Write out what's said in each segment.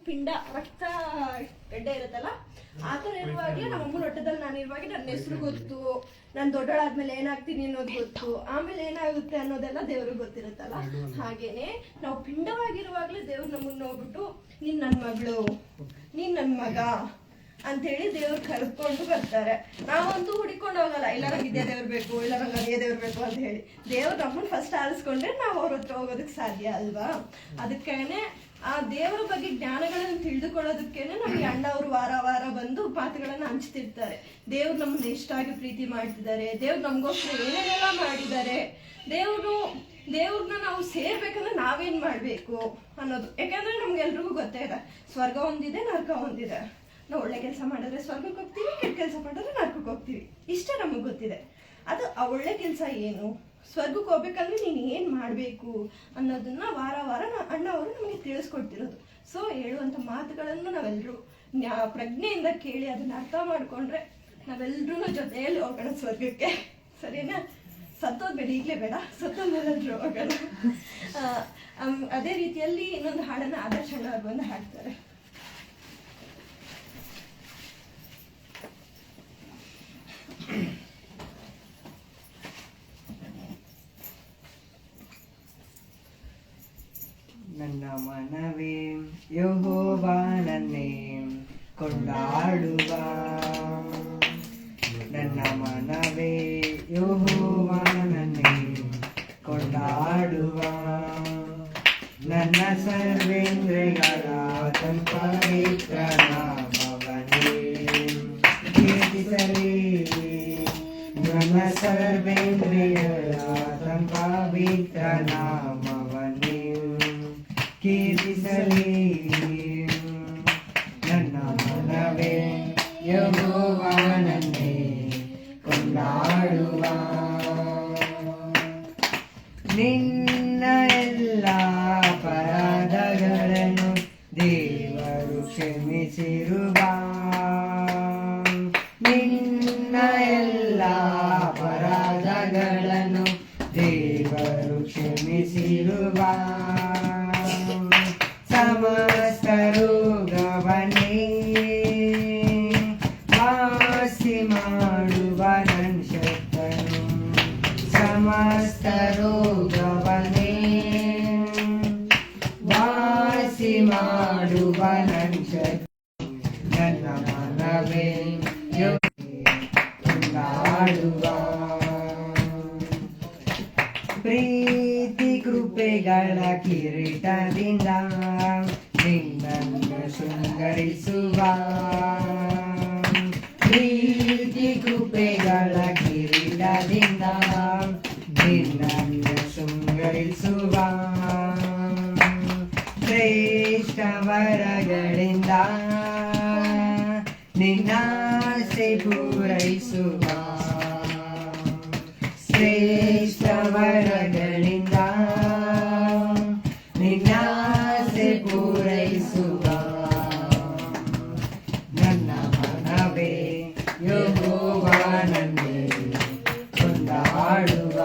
ಪಿಂಡ ರಕ್ತ ಗಡ್ಡೆ ಇರುತ್ತಲ್ಲ ಆ ಥರ ಇರುವಾಗಲೇ ನಮ್ಮ ಅಮ್ಮನ ಹೊಟ್ಟೆದಲ್ಲಿ ನಾನು ಇರುವಾಗ ನನ್ನ ಹೆಸರು ಗೊತ್ತು, ನಾನು ದೊಡ್ಡಳಾದ್ಮೇಲೆ ಏನಾಗ್ತೀನಿ ಅನ್ನೋದು ಗೊತ್ತು, ಆಮೇಲೆ ಏನಾಗುತ್ತೆ ಅನ್ನೋದೆಲ್ಲ ದೇವ್ರಿಗೆ ಗೊತ್ತಿರುತ್ತಲ್ಲ. ಹಾಗೇನೆ ನಾವು ಪಿಂಡವಾಗಿರುವಾಗಲೇ ದೇವ್ರು ನಮ್ಮನ್ನ ನೋಡ್ಬಿಟ್ಟು ನೀನ್ ನನ್ನ ಮಗಳು, ನೀನ್ ನನ್ನ ಮಗ ಅಂತೇಳಿ ದೇವ್ರು ಕರ್ಕೊಂಡು ಬರ್ತಾರೆ. ನಾವಂತೂ ಹುಡಿಕೊಂಡು ಹೋಗಲ್ಲ, ಇಲ್ಲ ನಂಗೆ ಇದೇ ದೇವ್ರು ಬೇಕು, ಇಲ್ಲ ನಂಗೆ ಅದೇ ದೇವ್ರು ಬೇಕು ಅಂತ ಹೇಳಿ. ದೇವ್ರು ನಮ್ಮನ್ನ ಫಸ್ಟ್ ಆಲಿಸ್ಕೊಂಡ್ರೆ ನಾವು ಅವ್ರ ಹತ್ರ ಹೋಗೋದಕ್ಕೆ ಸಾಧ್ಯ ಅಲ್ವಾ. ಅದಕ್ಕೇನೆ ಆ ದೇವರ ಬಗ್ಗೆ ಜ್ಞಾನಗಳನ್ನು ತಿಳಿದುಕೊಳ್ಳೋದಕ್ಕೇನೆ ನಮ್ಗೆ ಅಣ್ಣ ಅವರು ವಾರ ವಾರ ಬಂದು ಮಾತುಗಳನ್ನ ಹಂಚ್ತಿರ್ತಾರೆ. ದೇವ್ರು ನಮ್ಮನ್ನ ಎಷ್ಟಾಗಿ ಪ್ರೀತಿ ಮಾಡ್ತಿದ್ದಾರೆ, ದೇವ್ರು ನಮ್ಗೋಸ್ಕರ ಏನೇನೆಲ್ಲ ಮಾಡಿದ್ದಾರೆ, ದೇವ್ರನ್ನ ನಾವು ಸೇರ್ಬೇಕಂದ್ರೆ ನಾವೇನ್ ಮಾಡ್ಬೇಕು ಅನ್ನೋದು. ಯಾಕಂದ್ರೆ ನಮ್ಗೆಲ್ರಿಗೂ ಗೊತ್ತೇ ಇದೆ, ಸ್ವರ್ಗ ಒಂದಿದೆ, ನರಕ ಒಂದಿದೆ. ನಾವು ಒಳ್ಳೆ ಕೆಲಸ ಮಾಡಿದ್ರೆ ಸ್ವರ್ಗಕ್ಕೆ ಹೋಗ್ತೀವಿ, ಕೆಟ್ಟ ಕೆಲಸ ಮಾಡಿದ್ರೆ ನರಕಕ್ಕೆ ಹೋಗ್ತೀವಿ, ಇಷ್ಟೇ ನಮಗೆ ಗೊತ್ತಿದೆ. ಅದು ಆ ಒಳ್ಳೆ ಕೆಲಸ ಏನು, ಸ್ವರ್ಗಕ್ಕೆ ಹೋಗ್ಬೇಕಂದ್ರೆ ನೀನು ಏನು ಮಾಡಬೇಕು ಅನ್ನೋದನ್ನ ವಾರ ವಾರ ಅಣ್ಣ ಅವರು ನಮಗೆ ತಿಳಿಸ್ಕೊಡ್ತಿರೋದು. ಸೊ ಹೇಳುವಂಥ ಮಾತುಗಳನ್ನು ನಾವೆಲ್ಲರೂ ಪ್ರಜ್ಞೆಯಿಂದ ಕೇಳಿ ಅದನ್ನ ಅರ್ಥ ಮಾಡ್ಕೊಂಡ್ರೆ ನಾವೆಲ್ಲರೂ ಜೊತೆಯಲ್ಲಿ ಹೋಗೋಣ ಸ್ವರ್ಗಕ್ಕೆ. ಸರಿನಾ? ಸತ್ತೋದ್ಬೇಡ, ಈಗಲೇ ಬೇಡ, ಸತ್ತೋದ್ಮೇಲಾದ್ರೂ ಹೋಗೋಣ. ಅದೇ ರೀತಿಯಲ್ಲಿ ಇನ್ನೊಂದು ಹಾಡನ್ನ ಆದರ್ಶ ಅಣ್ಣ ಅವ್ರು ಬಂದು ಹಾಡ್ತಾರೆ. ನನ್ನ ಮನವೇ ಯೆಹೋವನನ್ನೇ ಕೊಂಡಾಡುವ, ನನ್ನ ಮನವೇ ಯೆಹೋವನನ್ನೇ ಕೊಂಡಾಡುವ, ನನ್ನ ಸರ್ವೇಂದ್ರಿಯಗಳ ಪವಿತ್ರ ನಾಮವನ್ನೇ ಕೀರ್ತಿಸಲಿ, ನನ್ನ ಸರ್ವೇಂದ್ರಿಯಗಳ ಪವಿತ್ರ ನಾಮವನ್ನೇ ಕೀರ್ತಿಸಲಿ. ನನ್ನ ಮನವೇ ಯೆಹೋವನನ್ನೇ ಕೊಂಡಾಡುವ, ನಿನ್ನ ಎಲ್ಲ ಅಪರಾಧಗಳನ್ನು ದೇವರು ಕ್ಷಮಿಸಿರುವ, ನಿನ್ನ ಎಲ್ಲ ಅಪರಾಧಗಳನ್ನು ದೇವರು ಕ್ಷಮಿಸಿರುವ, ಸಮಸ್ತ ರೋಗವನ್ನೇ ವಾಸಿ ಮಾಡುವ ನನ್ನ ಶಕ್ತನು, ಸಮಸ್ತ ರೋಗವನ್ನೇ ವಾಸಿ ಮಾಡುವ ನನ್ನ ಶಕ್ತನು, ನನ್ನ ಮನವೇ ಕೊಂಡಾಡುವ, ಪ್ರೀತಿ ಕೃಪೆಗಳ ಕಿರೀಟದಿಂದ ನಿನ್ನನ್ನು ಶೃಂಗರಿಸುವ, ಪ್ರೀತಿ ಕೃಪೆಗಳ ಕಿರೀಟದಿಂದ ನಿನ್ನನ್ನು ಶೃಂಗರಿಸುವ, ಶ್ರೇಷ್ಠ ವರಗಳಿಂದ ನಿನ್ನಾಸೆ ಪೂರೈಸುವ, ಶ್ರೇಷ್ಠ ವರಗಳಿಂದ ನಿನ್ನಾಸೆ ಪೂರೈಸುವ, ನನ್ನ ಮನವೇ ಯೆಹೋವನನ್ನೇ ಕೊಂಡಾಡುವ,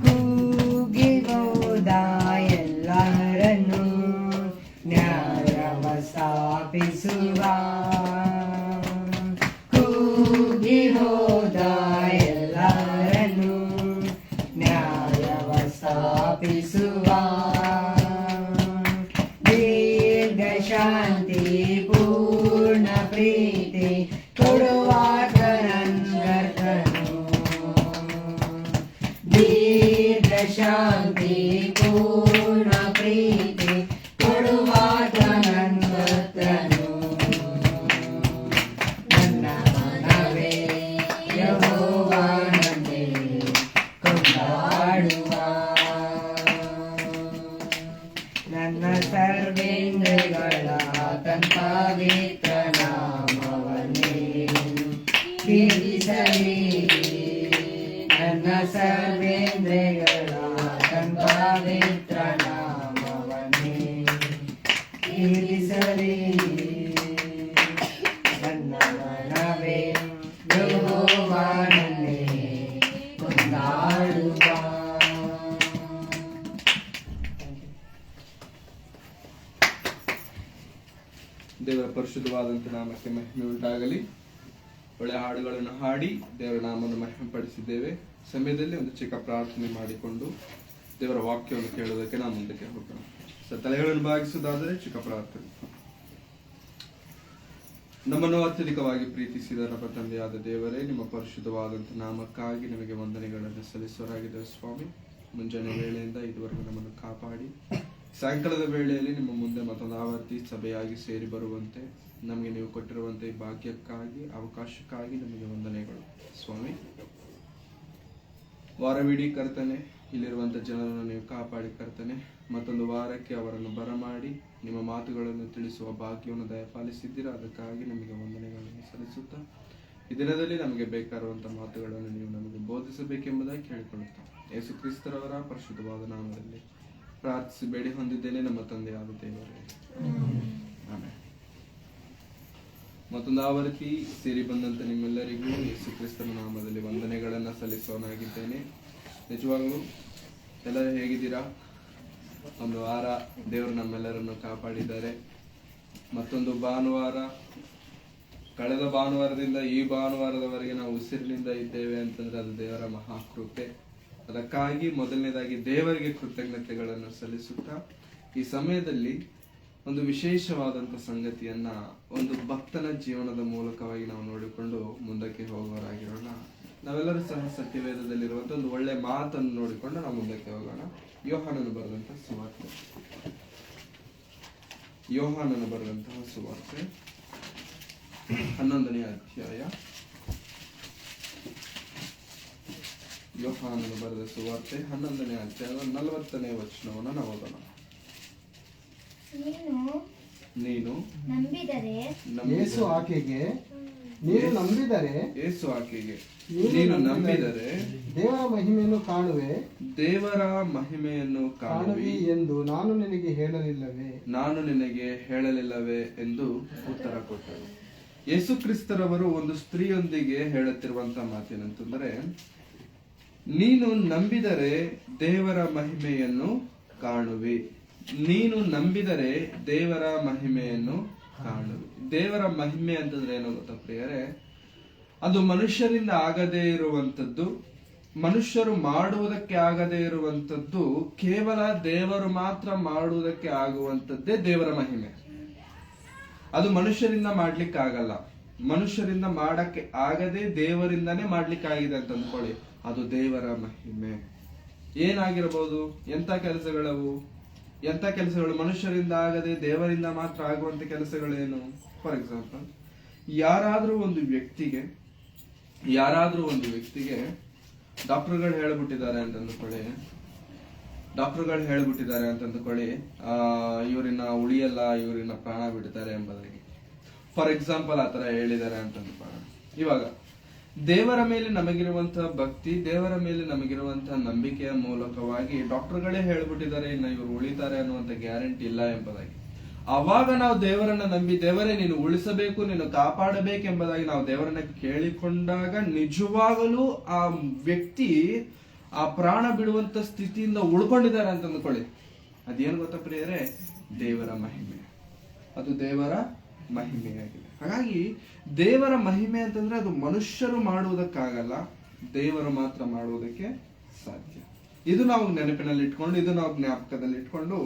ಕೂಗಿ ಹೋದ ಎಲ್ಲರನ್ನು ನ್ಯಾಯವ ಸ್ಥಾಪಿಸುವ, ಕೂಗಿ ಹೋದ ಎಲ್ಲರನ್ನು ನ್ಯಾಯವ ಸ್ಥಾಪಿಸುವ, ದೀರ್ಘ ಶಾಂತಿ ಪೂರ್ಣ ಪ್ರೀತಿ ಕೊಡುವಾತ ನನ್ನ ಕರ್ತನು, ದೀರ್ಘ ಶಾಂತಿ ಪೂರ್ಣ ಪ್ರೀತಿ ಕೊಡುವಾತ ನನ್ನ ಕರ್ತನು, ನನ್ನ ಮನವೇ ಯೆಹೋವನನ್ನೇ ಕೊಂಡಾಡುವ, ನನ್ನ ಸರ್ವೇಂದ್ರಿಯಗಳ ಪವಿತ್ರ ನಾಮವನ್ನೇ ಕೀರ್ತಿಸಲಿ, ನನ್ನ ಸರ್ವೇಂದ್ರಿಯಗಳ ಪವಿತ್ರ ನಾಮವನ್ನೇ ಕೀರ್ತಿಸಲಿ, ನನ್ನ ಮನವೇ ಯೆಹೋವನನ್ನೇ ಕೊಂಡಾಡುವ. ದೇವರ ಪರಿಶುದ್ಧವಾದಂಥ ನಾಮಕ್ಕೆ ಮಹಿಮೆ ಉಂಟಾಗಲಿ. ಒಳ್ಳೆ ಹಾಡುಗಳನ್ನು ಹಾಡಿ ದೇವರ ನಾಮವನ್ನು ಮಹಿಮೆಪಡಿಸಿದ್ದೇವೆ. ಸಮಯದಲ್ಲಿ ಒಂದು ಚಿಕ್ಕ ಪ್ರಾರ್ಥನೆ ಮಾಡಿಕೊಂಡು ದೇವರ ವಾಕ್ಯವನ್ನು ಕೇಳುವುದಕ್ಕೆ ನಾವು ಮುಂದಕ್ಕೆ ಹೋಗೋಣ. ತಲೆಗಳನ್ನು ಭಾಗಿಸುವುದಾದರೆ ಚಿಕ್ಕ ಪ್ರಾರ್ಥನೆ. ನಮ್ಮನ್ನು ಅತ್ಯಧಿಕವಾಗಿ ಪ್ರೀತಿಸಿದ ನಮ್ಮ ತಂದೆಯಾದ ದೇವರೇ, ನಿಮ್ಮ ಪರಿಶುದ್ಧವಾದಂಥ ನಾಮಕ್ಕಾಗಿ ನಿಮಗೆ ವಂದನೆಗಳನ್ನು ಸಲ್ಲಿಸುವರಾಗಿದ್ದೇವೆ ಸ್ವಾಮಿ. ಮುಂಜಾನೆ ವೇಳೆಯಿಂದ ಇದುವರೆಗೂ ನಮ್ಮನ್ನು ಕಾಪಾಡಿ ಸಾಯಂಕಾಲದ ವೇಳೆಯಲ್ಲಿ ನಿಮ್ಮ ಮುಂದೆ ಮತ್ತೊಂದು ಆವರ್ತಿ ಸಭೆಯಾಗಿ ಸೇರಿ ಬರುವಂತೆ ನಮಗೆ ನೀವು ಕೊಟ್ಟಿರುವಂತೆ ಈ ಭಾಗ್ಯಕ್ಕಾಗಿ ಅವಕಾಶಕ್ಕಾಗಿ ನಿಮಗೆ ವಂದನೆಗಳು ಸ್ವಾಮಿ. ವಾರವಿಡೀ ಕರ್ತನೆ ಇಲ್ಲಿರುವಂಥ ಜನರನ್ನು ನೀವು ಕಾಪಾಡಿ ಕರ್ತನೆ, ಮತ್ತೊಂದು ವಾರಕ್ಕೆ ಅವರನ್ನು ಬರಮಾಡಿ ನಿಮ್ಮ ಮಾತುಗಳನ್ನು ತಿಳಿಸುವ ಭಾಗ್ಯವನ್ನು ದಯಪಾಲಿಸಿದ್ದೀರಾ. ಅದಕ್ಕಾಗಿ ನಮಗೆ ವಂದನೆಗಳನ್ನು ಸಲ್ಲಿಸುತ್ತಾ ಈ ದಿನದಲ್ಲಿ ನಮಗೆ ಬೇಕಾಗಿರುವಂಥ ಮಾತುಗಳನ್ನು ನೀವು ನಮಗೆ ಬೋಧಿಸಬೇಕೆಂಬುದಾಗಿ ಕೇಳಿಕೊಳ್ಳುತ್ತಾ ಯೇಸು ಕ್ರಿಸ್ತರವರ ಪರಿಶುದ್ಧವಾದ ನಾಮದಲ್ಲಿ ಪ್ರಾರ್ಥಿಸಿ ಬೇಡಿ ಹೊಂದಿದ್ದೇನೆ ನಮ್ಮ ತಂದೆಯಾದ ದೇವರೇ, ಆಮೆನ್. ಮತ್ತೊಂದು ಆವೃತ್ತಿ ಸೇರಿ ಬಂದಂತ ನಿಮ್ಮೆಲ್ಲರಿಗೂ ಯೇಸು ಕ್ರಿಸ್ತನ ನಾಮದಲ್ಲಿ ವಂದನೆಗಳನ್ನು ಸಲ್ಲಿಸೋನಾಗಿದ್ದೇನೆ. ನಿಜವಾಗ್ಲೂ ಎಲ್ಲರೂ ಹೇಗಿದ್ದೀರಾ? ಒಂದು ವಾರ ದೇವರು ನಮ್ಮೆಲ್ಲರನ್ನು ಕಾಪಾಡಿದ್ದಾರೆ. ಮತ್ತೊಂದು ಭಾನುವಾರ, ಕಳೆದ ಭಾನುವಾರದಿಂದ ಈ ಭಾನುವಾರದವರೆಗೆ ನಾವು ಉಸಿರಿನಿಂದ ಇದ್ದೇವೆ ಅಂತಂದ್ರೆ ಅದು ದೇವರ ಮಹಾಕೃಪೆ. ಅದಕ್ಕಾಗಿ ಮೊದಲನೇದಾಗಿ ದೇವರಿಗೆ ಕೃತಜ್ಞತೆಗಳನ್ನು ಸಲ್ಲಿಸುತ್ತಾ ಈ ಸಮಯದಲ್ಲಿ ಒಂದು ವಿಶೇಷವಾದಂಥ ಸಂಗತಿಯನ್ನ ಒಂದು ಭಕ್ತನ ಜೀವನದ ಮೂಲಕವಾಗಿ ನಾವು ನೋಡಿಕೊಂಡು ಮುಂದಕ್ಕೆ ಹೋಗೋರಾಗಿರೋಣ. ನಾವೆಲ್ಲರೂ ಸಹ ಸತ್ಯವೇದದಲ್ಲಿರುವಂಥ ಒಂದು ಒಳ್ಳೆ ಮಾತನ್ನು ನೋಡಿಕೊಂಡು ನಾವು ಮುಂದಕ್ಕೆ ಹೋಗೋಣ. ಯೋಹಾನನು ಬರೆದಂತಹ ಸುವಾರ್ತೆ, ಯೋಹಾನನು ಬರೆದಂತಹ ಸುವಾರ್ತೆ 11ನೇ ಅಧ್ಯಾಯ. ಯೋಹಾನನು ಬರೆದ ಸುವಾರ್ತೆ 11ನೇ ಅಧ್ಯಾಯದ 40ನೇ ವಚನವನ್ನು ನಾವು ಓದೋಣ. ನೀನು ನಂಬಿದರೆ ಯೇಸು ಆಕೆಗೆ ನೀನು ನಂಬಿದರೆ ಯೇಸು ಆಕೆಗೆ ನೀನು ನಂಬಿದರೆ ದೇವರ ಮಹಿಮೆಯನ್ನು ಕಾಣುವೆ, ದೇವರ ಮಹಿಮೆಯನ್ನು ಕಾಣುವಿ ಎಂದು ನಾನು ನಿನಗೆ ಹೇಳಲಿಲ್ಲವೇ ಎಂದು ಉತ್ತರ ಕೊಟ್ಟರು. ಯೇಸು ಕ್ರಿಸ್ತರವರು ಒಂದು ಸ್ತ್ರೀಯೊಂದಿಗೆ ಹೇಳುತ್ತಿರುವಂತಹ ಮಾತೇನಂತಂದ್ರೆ, ನೀನು ನಂಬಿದರೆ ದೇವರ ಮಹಿಮೆಯನ್ನು ಕಾಣುವಿ. ನೀನು ನಂಬಿದರೆ ದೇವರ ಮಹಿಮೆಯನ್ನು ಕಾಣುವಿ. ದೇವರ ಮಹಿಮೆ ಅಂತಂದ್ರೆ ಏನೋ ಗೊತ್ತಾ ಪ್ರಿಯರೇ? ಅದು ಮನುಷ್ಯರಿಂದ ಆಗದೇ ಇರುವಂತದ್ದು, ಮನುಷ್ಯರು ಮಾಡುವುದಕ್ಕೆ ಆಗದೇ ಇರುವಂತದ್ದು, ಕೇವಲ ದೇವರು ಮಾತ್ರ ಮಾಡುವುದಕ್ಕೆ ಆಗುವಂತದ್ದೇ ದೇವರ ಮಹಿಮೆ. ಅದು ಮನುಷ್ಯರಿಂದ ಮಾಡ್ಲಿಕ್ಕೆ ಆಗಲ್ಲ. ಮನುಷ್ಯರಿಂದ ಮಾಡಕ್ಕೆ ಆಗದೆ ದೇವರಿಂದಾನೇ ಮಾಡ್ಲಿಕ್ಕೆ ಆಗಿದೆ ಅಂತ ಅಂದ್ಕೊಳ್ಳಿ, ಅದು ದೇವರ ಮಹಿಮೆ. ಏನಾಗಿರಬಹುದು? ಎಂತ ಕೆಲಸಗಳವು? ಎಂತ ಕೆಲಸಗಳು ಮನುಷ್ಯರಿಂದ ಆಗದೆ ದೇವರಿಂದ ಮಾತ್ರ ಆಗುವಂತ ಕೆಲಸಗಳೇನು? ಫಾರ್ ಎಕ್ಸಾಂಪಲ್, ಯಾರಾದ್ರೂ ಒಂದು ವ್ಯಕ್ತಿಗೆ ಡಾಕ್ಟರ್ಗಳು ಹೇಳ್ಬಿಟ್ಟಿದ್ದಾರೆ ಅಂತ ಅಂದ್ಕೊಳ್ಳಿ, ಇವರಿನ ಉಳಿಯಲ್ಲ, ಇವರಿನ ಪ್ರಾಣ ಬಿಡ್ತಾರೆ ಎಂಬುದಾಗಿ. ಫಾರ್ ಎಕ್ಸಾಂಪಲ್ ಆತರ ಹೇಳಿದ್ದಾರೆ ಅಂತ ಅಂದ್ಕೊಳ್ಳೋಣ. ಇವಾಗ ದೇವರ ಮೇಲೆ ನಮಗಿರುವಂತಹ ಭಕ್ತಿ, ದೇವರ ಮೇಲೆ ನಮಗಿರುವಂತಹ ನಂಬಿಕೆಯ ಮೂಲಕವಾಗಿ ಡಾಕ್ಟರ್ಗಳೇ ಹೇಳ್ಬಿಟ್ಟಿದ್ದಾರೆ ಇನ್ನು ಇವರು ಉಳಿತಾರೆ ಅನ್ನುವಂತ ಗ್ಯಾರಂಟಿ ಇಲ್ಲ ಎಂಬುದಾಗಿ. ಅವಾಗ ನಾವು ದೇವರನ್ನ ನಂಬಿ, ದೇವರೇ ನೀನು ಉಳಿಸಬೇಕು, ನೀನು ಕಾಪಾಡಬೇಕೆಂಬುದಾಗಿ ನಾವು ದೇವರನ್ನ ಕೇಳಿಕೊಂಡಾಗ ನಿಜವಾಗಲೂ ಆ ವ್ಯಕ್ತಿ ಆ ಪ್ರಾಣ ಬಿಡುವಂತ ಸ್ಥಿತಿಯಿಂದ ಉಳ್ಕೊಂಡಿದ್ದಾರೆ ಅಂತ ಅಂದ್ಕೊಳ್ಳಿ. ಅದೇನು ಗೊತ್ತಾ ಪ್ರಿಯರೇ? ದೇವರ ಮಹಿಮೆ. ಅದು ದೇವರ ಮಹಿಮೆಯಾಗಿದೆ. ಹಾಗಾಗಿ ದೇವರ ಮಹಿಮೆ ಅಂತಂದ್ರೆ ಅದು ಮನುಷ್ಯರು ಮಾಡುವುದಕ್ಕಾಗಲ್ಲ, ದೇವರು ಮಾತ್ರ ಮಾಡುವುದಕ್ಕೆ ಸಾಧ್ಯ. ಇದು ನಾವು ನೆನಪಿನಲ್ಲಿ ಇಟ್ಕೊಂಡು, ಇದು ನಾವು ಜ್ಞಾಪಕದಲ್ಲಿ ಇಟ್ಕೊಂಡು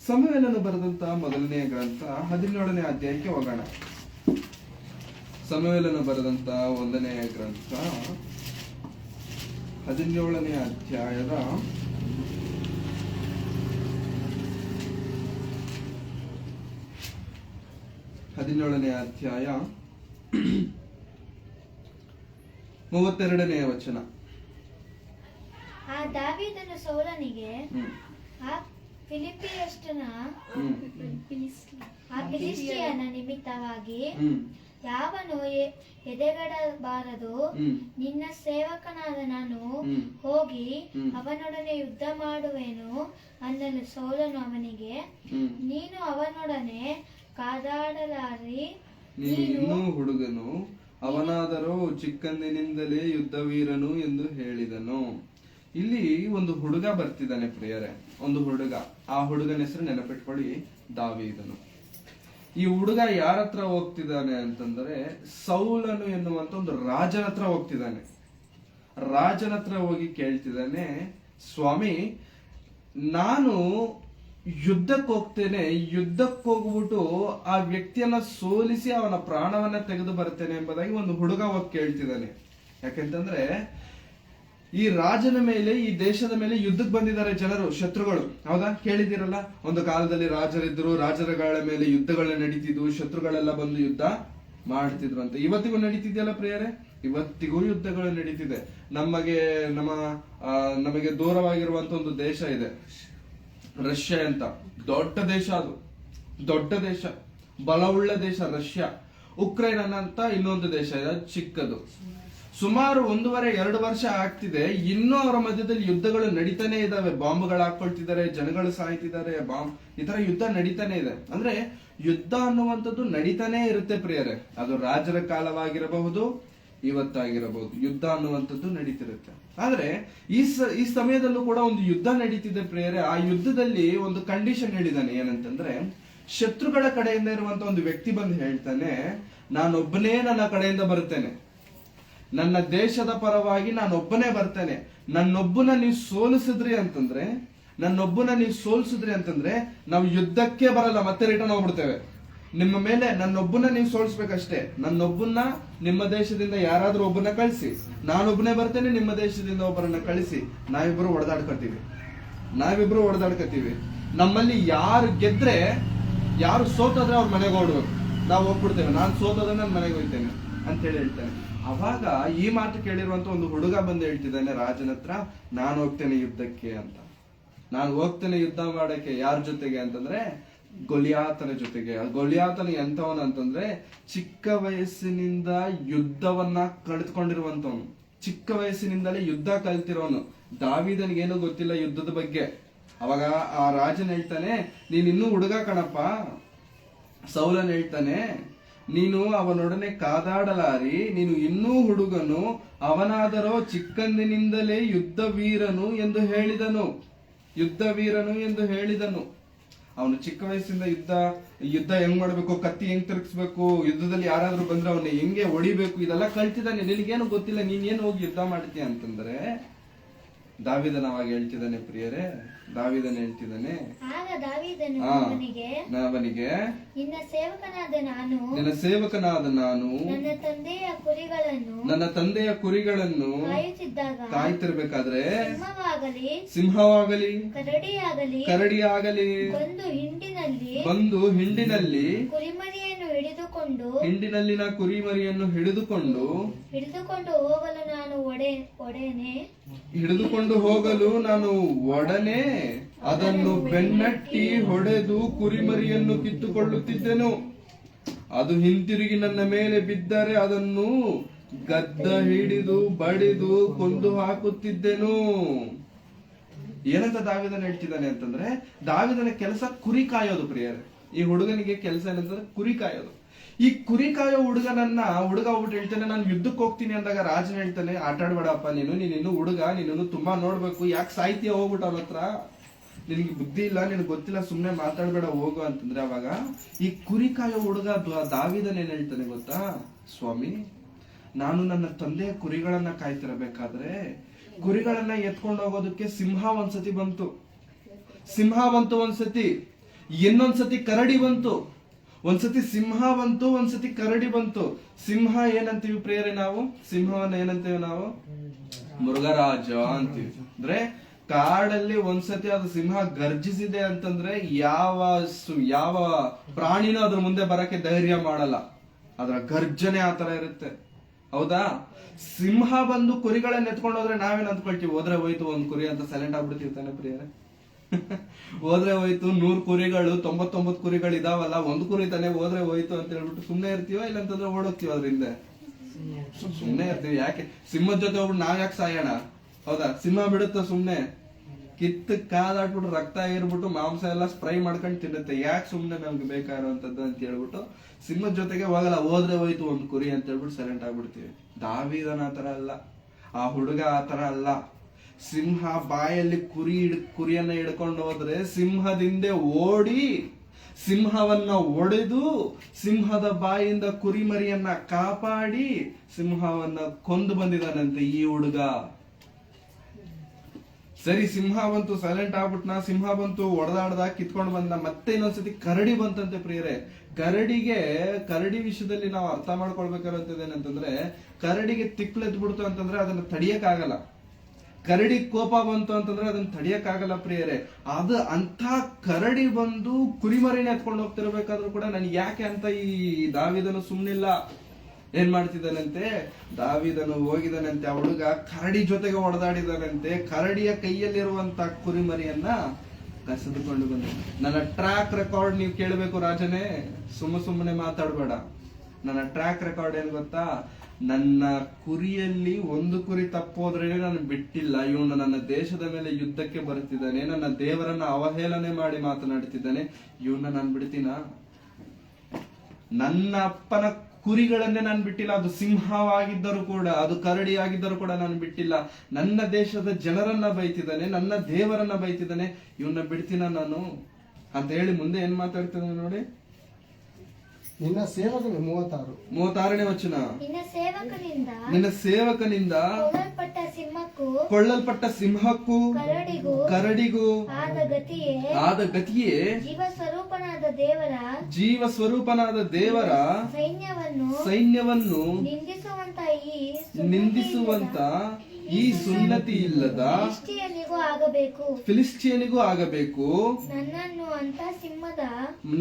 ಸಮುವೇಲನು ಬರೆದಂತಹ ಮೊದಲನೆಯ ಗ್ರಂಥ 17ನೇ ಅಧ್ಯಾಯಕ್ಕೆ ಹೋಗೋಣ. ಸಮುವೇಲನು ಬರೆದಂತಹ 1ನೇ ಗ್ರಂಥ 17ನೇ ಅಧ್ಯಾಯದ 17ನೇ ಅಧ್ಯಾಯ 32ನೇ ವಚನ. ಆ ದಾವೀದನು ಸೌಲನಿಗೆ, ಆ ಫಿಲಿಷ್ಟಿಯನ ನಿಮಿತ್ತವಾಗಿ ಯಾವನು ಎದೆಗಡಬಾರದು, ನಿನ್ನ ಸೇವಕನಾದ ನಾನು ಹೋಗಿ ಅವನೊಡನೆ ಯುದ್ಧ ಮಾಡುವೆನು ಅನ್ನಲು ಸೌಲನು ಅವನಿಗೆ, ನೀನು ಅವನೊಡನೆ ಕಾದಾಡಲಾರಿ, ನೀನು ಹುಡುಗನು, ಅವನಾದರೂ ಚಿಕ್ಕಂದಿನಿಂದಲೇ ಯುದ್ಧವೀರನು ಎಂದು ಹೇಳಿದನು. ಇಲ್ಲಿ ಒಂದು ಹುಡುಗ ಬರ್ತಿದ್ದಾನೆ ಪ್ರಿಯರೇ, ಒಂದು ಹುಡುಗ. ಆ ಹುಡುಗನ ಹೆಸರು ನೆನಪಿಟ್ಕೊಳ್ಳಿ, ದಾವೀದನು. ಈ ಹುಡುಗ ಯಾರ ಹತ್ರ ಹೋಗ್ತಿದ್ದಾನೆ ಅಂತಂದ್ರೆ ಸೌಲನು ಎನ್ನುವಂತ ಒಂದು ರಾಜನ ಹತ್ರ ಹೋಗ್ತಿದ್ದಾನೆ. ರಾಜನ ಹತ್ರ ಹೋಗಿ ಕೇಳ್ತಿದ್ದಾನೆ, ಸ್ವಾಮಿ ನಾನು ಯುದ್ಧಕ್ಕೆ ಹೋಗ್ತೇನೆ, ಯುದ್ಧಕ್ಕೆ ಹೋಗ್ಬಿಟ್ಟು ಆ ವ್ಯಕ್ತಿಯನ್ನ ಸೋಲಿಸಿ ಅವನ ಪ್ರಾಣವನ್ನ ತೆಗೆದು ಬರ್ತೇನೆ ಎಂಬುದಾಗಿ ಒಂದು ಹುಡುಗ ಹೋಗಿ ಕೇಳ್ತಿದ್ದಾನೆ. ಯಾಕೆಂತಂದ್ರೆ ಈ ರಾಜನ ಮೇಲೆ, ಈ ದೇಶದ ಮೇಲೆ ಯುದ್ಧಕ್ಕೆ ಬಂದಿದ್ದಾರೆ ಜನರು, ಶತ್ರುಗಳು. ಹೌದಾ? ಕೇಳಿದಿರಲ್ಲ, ಒಂದು ಕಾಲದಲ್ಲಿ ರಾಜರಿದ್ರು, ರಾಜರುಗಳ ಮೇಲೆ ಯುದ್ಧಗಳು ನಡೀತಿದ್ವು, ಶತ್ರುಗಳೆಲ್ಲ ಬಂದು ಯುದ್ಧ ಮಾಡ್ತಿದ್ರು ಅಂತ. ಇವತ್ತಿಗೂ ನಡೀತಿದೆಯಲ್ಲ ಪ್ರಿಯರೇ, ಇವತ್ತಿಗೂ ಯುದ್ಧಗಳು ನಡೀತಿದೆ. ನಮಗೆ ದೂರವಾಗಿರುವಂತ ಒಂದು ದೇಶ ಇದೆ, ರಷ್ಯಾ ಅಂತ. ದೊಡ್ಡ ದೇಶ, ಅದು ದೊಡ್ಡ ದೇಶ, ಬಲವುಳ್ಳ ದೇಶ ರಷ್ಯಾ. ಉಕ್ರೇನ್ ಅಂತ ಇನ್ನೊಂದು ದೇಶ ಇದೆ, ಚಿಕ್ಕದು. ಸುಮಾರು 1.5-2 ವರ್ಷ ಆಗ್ತಿದೆ, ಇನ್ನೂ ಅವರ ಮಧ್ಯದಲ್ಲಿ ಯುದ್ಧಗಳು ನಡೀತಾನೆ ಇದಾವೆ. ಬಾಂಬ್ಗಳು ಹಾಕೊಳ್ತಿದ್ದಾರೆ, ಜನಗಳು ಸಾಯ್ತಿದ್ದಾರೆ, ಈ ತರ ಯುದ್ಧ ನಡೀತಾನೆ ಇದೆ. ಅಂದ್ರೆ ಯುದ್ಧ ಅನ್ನುವಂಥದ್ದು ನಡೀತಾನೆ ಇರುತ್ತೆ ಪ್ರಿಯರೇ. ಅದು ರಾಜರ ಕಾಲವಾಗಿರಬಹುದು, ಇವತ್ತಾಗಿರಬಹುದು, ಯುದ್ಧ ಅನ್ನುವಂಥದ್ದು ನಡೀತಿರುತ್ತೆ. ಆದ್ರೆ ಈ ಸಮಯದಲ್ಲೂ ಕೂಡ ಒಂದು ಯುದ್ಧ ನಡೀತಿದೆ ಪ್ರಿಯರೇ. ಆ ಯುದ್ಧದಲ್ಲಿ ಒಂದು ಕಂಡೀಷನ್ ಹೇಳಿದಾನೆ, ಏನಂತಂದ್ರೆ ಶತ್ರುಗಳ ಕಡೆಯಿಂದ ಇರುವಂತ ಒಂದು ವ್ಯಕ್ತಿ ಬಂದು ಹೇಳ್ತಾನೆ, ನಾನೊಬ್ಬನೇ ನನ್ನ ಕಡೆಯಿಂದ ಬರ್ತೇನೆ, ನನ್ನ ದೇಶದ ಪರವಾಗಿ ನಾನೊಬ್ಬನೇ ಬರ್ತೇನೆ. ನನ್ನೊಬ್ಬನ ನೀವು ಸೋಲಿಸಿದ್ರಿ ಅಂತಂದ್ರೆ ನಾವು ಯುದ್ಧಕ್ಕೆ ಬರಲ್ಲ, ಮತ್ತೆ ರಿಟರ್ನ್ ಹೋಗ್ಬಿಡ್ತೇವೆ. ನಿಮ್ಮ ಮೇಲೆ ನನ್ನೊಬ್ಬನ ನೀವು ಸೋಲಿಸ್ಬೇಕಷ್ಟೇ. ನನ್ನೊಬ್ಬನ ನಿಮ್ಮ ದೇಶದಿಂದ ಯಾರಾದ್ರೂ ಒಬ್ಬನ ಕಳಿಸಿ, ನಾನೊಬ್ಬನೇ ಬರ್ತೇನೆ, ನಿಮ್ಮ ದೇಶದಿಂದ ಒಬ್ಬರನ್ನ ಕಳಿಸಿ, ನಾವಿಬ್ರು ಹೊಡೆದಾಡ್ಕತೀವಿ. ನಮ್ಮಲ್ಲಿ ಯಾರು ಗೆದ್ರೆ, ಯಾರು ಸೋತೋದ್ರೆ ಅವ್ರ ಮನೆಗೆ ಹೊಡ್ಬೇಕು, ನಾವು ಹೋಗ್ಬಿಡ್ತೇವೆ. ನಾನು ಸೋತೋದ್ರೆ ನನ್ನ ಮನೆಗೆ ಹೋಗ್ತೇನೆ ಅಂತ ಹೇಳ್ತೇನೆ. ಅವಾಗ ಈ ಮಾತು ಕೇಳಿರುವಂತ ಒಂದು ಹುಡುಗ ಬಂದು ಹೇಳ್ತಿದ್ದಾನೆ ರಾಜನ ಹತ್ರ, ನಾನು ಹೋಗ್ತೇನೆ ಯುದ್ಧಕ್ಕೆ ಅಂತ. ನಾನು ಹೋಗ್ತೇನೆ ಯುದ್ಧ ಮಾಡಕ್ಕೆ. ಯಾರ ಜೊತೆಗೆ ಅಂತಂದ್ರೆ ಗೊಲಿಯಾತನ ಜೊತೆಗೆ. ಗೊಲಿಯಾತನ ಎಂತವನ ಅಂತಂದ್ರೆ ಚಿಕ್ಕ ವಯಸ್ಸಿನಿಂದ ಯುದ್ಧವನ್ನ ಕಳೆದುಕೊಂಡಿರುವಂತವನು, ಚಿಕ್ಕ ವಯಸ್ಸಿನಿಂದಲೇ ಯುದ್ಧ ಕಲ್ತಿರೋನು. ದಾವೀದನಿಗೇನು ಗೊತ್ತಿಲ್ಲ ಯುದ್ಧದ ಬಗ್ಗೆ. ಅವಾಗ ಆ ರಾಜನ್ ಹೇಳ್ತಾನೆ, ನೀನ್ ಇನ್ನೂ ಹುಡುಗ ಕಣಪ್ಪ. ಸೌಲನ್ ಹೇಳ್ತಾನೆ, ನೀನು ಅವನೊಡನೆ ಕಾದಾಡಲಾರಿ, ನೀನು ಇನ್ನೂ ಹುಡುಗನು, ಅವನಾದರೋ ಚಿಕ್ಕಂದಿನಿಂದಲೇ ಯುದ್ಧ ವೀರನು ಎಂದು ಹೇಳಿದನು. ಅವನು ಚಿಕ್ಕ ವಯಸ್ಸಿಂದ ಯುದ್ಧ ಹೆಂಗ್ ಮಾಡ್ಬೇಕು, ಕತ್ತಿ ಹೆಂಗ್ ತಿರುಗಿಸ್ಬೇಕು, ಯುದ್ಧದಲ್ಲಿ ಯಾರಾದ್ರೂ ಬಂದ್ರೆ ಅವನ್ನ ಹೆಂಗೆ ಹೊಡಿಬೇಕು, ಇದೆಲ್ಲ ಕಲ್ತಿದ್ದಾನೆ. ನಿನಗೇನು ಗೊತ್ತಿಲ್ಲ, ನೀನೇನು ಹೋಗಿ ಯುದ್ಧ ಮಾಡ್ತೀಯ ಅಂತಂದ್ರೆ ದಾವೀದನ ಅವಾಗ ಹೇಳ್ತಿದ್ದಾನೆ ಪ್ರಿಯರೇ. ದಾವೀದನ ಹೇಳ್ತಿದ್ದಾನೆ, ಆಗ ದಾವೀದನು ಅವನಿಗೆ ನಿನ್ನ ಸೇವಕನಾದ ನಾನು ನನ್ನ ತಂದೆಯ ಕುರಿಗಳನ್ನು ಕಾಯ್ತಿರ್ಬೇಕಾದ್ರೆ ಸಿಂಹವಾಗಲಿ ಕರಡಿಯಾಗಲಿ ಬಂದು ಹಿಂಡಿನಲ್ಲಿ ಹಿಂಡಿನಲ್ಲಿನ ಕುರಿಮರಿಯನ್ನು ಹಿಡಿದುಕೊಂಡು ಹೋಗಲು ನಾನು ಒಡನೆ ಅದನ್ನು ಬೆನ್ನಟ್ಟಿ ಹೊಡೆದು ಕುರಿಮರಿಯನ್ನು ಕಿತ್ತುಕೊಳ್ಳುತ್ತಿದ್ದೆನು. ಅದು ಹಿಂತಿರುಗಿ ನನ್ನ ಮೇಲೆ ಬಿದ್ದರೆ ಅದನ್ನು ಗದ್ದ ಹಿಡಿದು ಬಡಿದು ಕೊಂದು ಹಾಕುತ್ತಿದ್ದೆನು. ಏನಂತ ದಾವೀದನ ಹೇಳ್ತಿದ್ದಾನೆ ಅಂತಂದ್ರೆ, ದಾವೀದನ ಕೆಲಸ ಕುರಿ ಕಾಯೋದು ಪ್ರಿಯರೇ. ಈ ಹುಡುಗನಿಗೆ ಕೆಲಸ ಏನಂತಂದ್ರೆ ಕುರಿ ಕಾಯೋದು. ಈ ಕುರಿ ಕಾಯೋ ಹುಡುಗ ಹೋಗ್ಬಿಟ್ಟು ಹೇಳ್ತಾನೆ, ನಾನು ಯುದ್ಧಕ್ಕೆ ಹೋಗ್ತೀನಿ ಅಂದಾಗ ರಾಜನ ಹೇಳ್ತಾನೆ, ಆಟ ಆಡ್ಬೇಡಪ್ಪ, ನೀನು ಹುಡುಗ, ನೀನು ತುಂಬಾ ನೋಡ್ಬೇಕು, ಯಾಕೆ ಸಾಹಿತ್ಯ ಹೋಗ್ಬಿಟ್ಟು ಅವನ ಹತ್ರ, ನಿನಗೆ ಬುದ್ಧಿ ಇಲ್ಲ, ನಿನಗೆ ಗೊತ್ತಿಲ್ಲ, ಸುಮ್ನೆ ಮಾತಾಡ್ಬೇಡ ಹೋಗು ಅಂತಂದ್ರೆ, ಅವಾಗ ಈ ಕುರಿ ಕಾಯೋ ಹುಡುಗ ದಾವೀದನ ಏನ್ ಹೇಳ್ತಾನೆ ಗೊತ್ತಾ, ಸ್ವಾಮಿ ನಾನು ನನ್ನ ತಂದೆಯ ಕುರಿಗಳನ್ನ ಕಾಯ್ತಿರಬೇಕಾದ್ರೆ ಕುರಿಗಳನ್ನ ಎತ್ಕೊಂಡು ಹೋಗೋದಕ್ಕೆ ಸಿಂಹ ಒಂದ್ಸತಿ ಬಂತು, ಒಂದ್ಸತಿ, ಇನ್ನೊಂದ್ಸತಿ ಕರಡಿ ಬಂತು, ಒಂದ್ಸತಿ ಸಿಂಹ ಬಂತು, ಒಂದ್ಸತಿ ಕರಡಿ ಬಂತು. ಸಿಂಹ ಏನಂತೀವಿ ಪ್ರಿಯರೇ ನಾವು? ಸಿಂಹವನ್ನ ಏನಂತೀವಿ ನಾವು? ಮೃಗರಾಜ ಅಂತೀವಿ. ಅಂದ್ರೆ ಕಾಡಲ್ಲಿ ಒಂದ್ಸತಿ ಅದು ಸಿಂಹ ಗರ್ಜಿಸಿದೆ ಅಂತಂದ್ರೆ ಯಾವ ಪ್ರಾಣಿನೂ ಅದ್ರ ಮುಂದೆ ಬರಕ್ಕೆ ಧೈರ್ಯ ಮಾಡಲ್ಲ. ಅದರ ಗರ್ಜನೆ ಆತರ ಇರುತ್ತೆ. ಹೌದಾ? ಸಿಂಹ ಬಂದು ಕುರಿಗಳನ್ನ ಎತ್ಕೊಂಡು ಹೋದ್ರೆ ನಾವೇನ್ ಅಂದ್ಕೊಳ್ತೀವಿ, ಹೋದ್ರೆ ಹೋಯ್ತು ಒಂದ್ ಕುರಿ ಅಂತ ಸೈಲೆಂಟ್ ಆಗ್ಬಿಡ್ತೀವಿ ತಾನೆ ಪ್ರಿಯರೇ? ಹೋದ್ರೆ ಹೋಯ್ತು, 100 ಕುರಿಗಳು 99 ಕುರಿಗಳು ಇದಾವಲ್ಲ, ಒಂದು ಕುರಿ ತಾನೆ, ಹೋದ್ರೆ ಹೋಯ್ತು ಅಂತ ಹೇಳ್ಬಿಟ್ಟು ಸುಮ್ನೆ ಇರ್ತೀವ, ಇಲ್ಲಂತಂದ್ರೆ ಓಡೋಗ್ತೀವ ಅದ್ರಿಂದ. ಸುಮ್ನೆ ಇರ್ತೀವಿ. ಯಾಕೆ ಸಿಂಹದ ಜೊತೆ ಹೋಗ್ಬಿಟ್ಟು ನಾವ್ ಯಾಕೆ ಸಾಯೋಣ? ಹೌದಾ? ಸಿಂಹ ಬಿಡುತ್ತ ಸುಮ್ನೆ ಕಿತ್ತು ಕಾದಾಡ್ಬಿಟ್ಟು ರಕ್ತ ಏರ್ಬಿಟ್ಟು ಮಾಂಸ ಎಲ್ಲ ಸ್ಪ್ರೈ ಮಾಡ್ಕೊಂಡು ತಿನ್ನುತ್ತೆ. ಯಾಕೆ ಸುಮ್ನೆ ನಮ್ಗೆ ಬೇಕಾಗಿರುವಂತದ್ದು ಅಂತ ಹೇಳ್ಬಿಟ್ಟು ಸಿಂಹದ ಜೊತೆಗೆ ಹೋಗಲ್ಲ, ಹೋದ್ರೆ ಹೋಯ್ತು ಒಂದ್ ಕುರಿ ಅಂತ ಹೇಳ್ಬಿಟ್ಟು ಸೈಲೆಂಟ್ ಆಗ್ಬಿಡ್ತೀವಿ. ದಾವೀದನ ಆತರ ಅಲ್ಲ, ಆ ಹುಡುಗ ಆತರ ಅಲ್ಲ. ಸಿಂಹ ಬಾಯಲ್ಲಿ ಕುರಿಯನ್ನ ಹಿಡ್ಕೊಂಡು ಹೋದ್ರೆ ಸಿಂಹದಿಂದ ಓಡಿ ಸಿಂಹವನ್ನ ಒಡೆದು ಸಿಂಹದ ಬಾಯಿಂದ ಕುರಿಮರಿಯನ್ನ ಕಾಪಾಡಿ ಸಿಂಹವನ್ನ ಕೊಂದು ಬಂದಿದ್ದಾನಂತೆ ಈ ಹುಡುಗ. ಸರಿ, ಸಿಂಹ ಬಂತು, ಸೈಲೆಂಟ್ ಆಗ್ಬಿಟ್ನ. ಸಿಂಹ ಬಂತು, ಒಡೆದಾಡ್ದ, ಕಿತ್ಕೊಂಡು ಬಂದ. ಮತ್ತೆ ಇನ್ನೊಂದ್ಸತಿ ಕರಡಿ ಬಂತಂತೆ ಪ್ರಿಯರೇ. ಕರಡಿ ವಿಷಯದಲ್ಲಿ ನಾವು ಅರ್ಥ ಮಾಡ್ಕೊಳ್ಬೇಕಾದಂತದೇನಂತಂದ್ರೆ, ಕರಡಿಗೆ ತಿಕ್ಲೆದ್ ಬಿಡ್ತು ಅಂತಂದ್ರೆ ಅದನ್ನ ತಡಿಯಕ್ಕಾಗಲ್ಲ. ಕರಡಿ ಕೋಪ ಬಂತು ಅಂತಂದ್ರೆ ಅದನ್ನ ತಡಿಯಕ್ಕಾಗಲ್ಲ ಪ್ರಿಯರೇ. ಅದು ಅಂತ ಕರಡಿ ಬಂದು ಕುರಿಮರಿನ ಎತ್ಕೊಂಡು ಹೋಗ್ತಿರ್ಬೇಕಾದ್ರೂ ಕೂಡ ನನಗೆ ಯಾಕೆ ಅಂತ ಈ ದಾವೀದನು ಸುಮ್ನಿಲ್ಲ. ಏನ್ ಮಾಡ್ತಿದ್ದಾನಂತೆ, ದಾವೀದನು ಹೋಗಿದಾನಂತೆ, ಆ ಹುಡುಗ ಕರಡಿ ಜೊತೆಗೆ ಹೊಡೆದಾಡಿದಾನಂತೆ. ಕರಡಿಯ ಕೈಯಲ್ಲಿರುವಂತ ಕುರಿಮರಿಯನ್ನ ಕಸಿದುಕೊಂಡು ಬಂದ. ನನ್ನ ಟ್ರ್ಯಾಕ್ ರೆಕಾರ್ಡ್ ನೀವು ಕೇಳಬೇಕು ರಾಜನೇ, ಸುಮ್ಮನೆ ಮಾತಾಡ್ಬೇಡ. ನನ್ನ ಟ್ರ್ಯಾಕ್ ರೆಕಾರ್ಡ್ ಏನ್ ಗೊತ್ತಾ, ನನ್ನ ಕುರಿಯಲ್ಲಿ ಒಂದು ಕುರಿ ತಪ್ಪೋದ್ರೆ ನಾನು ಬಿಟ್ಟಿಲ್ಲ. ಇವನು ನನ್ನ ದೇಶದ ಮೇಲೆ ಯುದ್ಧಕ್ಕೆ ಬರ್ತಿದ್ದಾನೆ, ನನ್ನ ದೇವರನ್ನ ಅವಹೇಳನೆ ಮಾಡಿ ಮಾತನಾಡ್ತಿದ್ದಾನೆ. ಇವನ್ನ ನಾನು ಬಿಡ್ತೀನ? ನನ್ನ ಅಪ್ಪನ ಕುರಿಗಳನ್ನೇ ನಾನು ಬಿಟ್ಟಿಲ್ಲ. ಅದು ಸಿಂಹವಾಗಿದ್ದರೂ ಕೂಡ, ಅದು ಕರಡಿ ಆಗಿದ್ದರೂ ಕೂಡ ನಾನು ಬಿಟ್ಟಿಲ್ಲ. ನನ್ನ ದೇಶದ ಜನರನ್ನ ಬೈತಿದ್ದಾನೆ, ನನ್ನ ದೇವರನ್ನ ಬೈತಿದ್ದಾನೆ. ಇವನ್ನ ಬಿಡ್ತೀನ ನಾನು ಅಂತ ಹೇಳಿ ಮುಂದೆ ಏನ್ ಮಾತಾಡ್ತಿದ್ದಾನೆ ನೋಡಿ. ನಿನ್ನ ಸೇವಕನ 36ನೇ ವಚನ. ನಿನ್ನ ಸೇವಕನಿಂದ ಕೊಳ್ಳಲ್ಪಟ್ಟ ಸಿಂಹಕ್ಕೂ ಕರಡಿಗೂ ಆದ ಗತಿಯೇ ಜೀವ ಸ್ವರೂಪನಾದ ದೇವರ ಸೈನ್ಯವನ್ನು ನಿಂದಿಸುವಂತ ಈ ಸುನ್ನತಿ ಇಲ್ಲದ ಫಿಲಿಸ್ಟಿಯನಿಗೂ ಆಗಬೇಕು.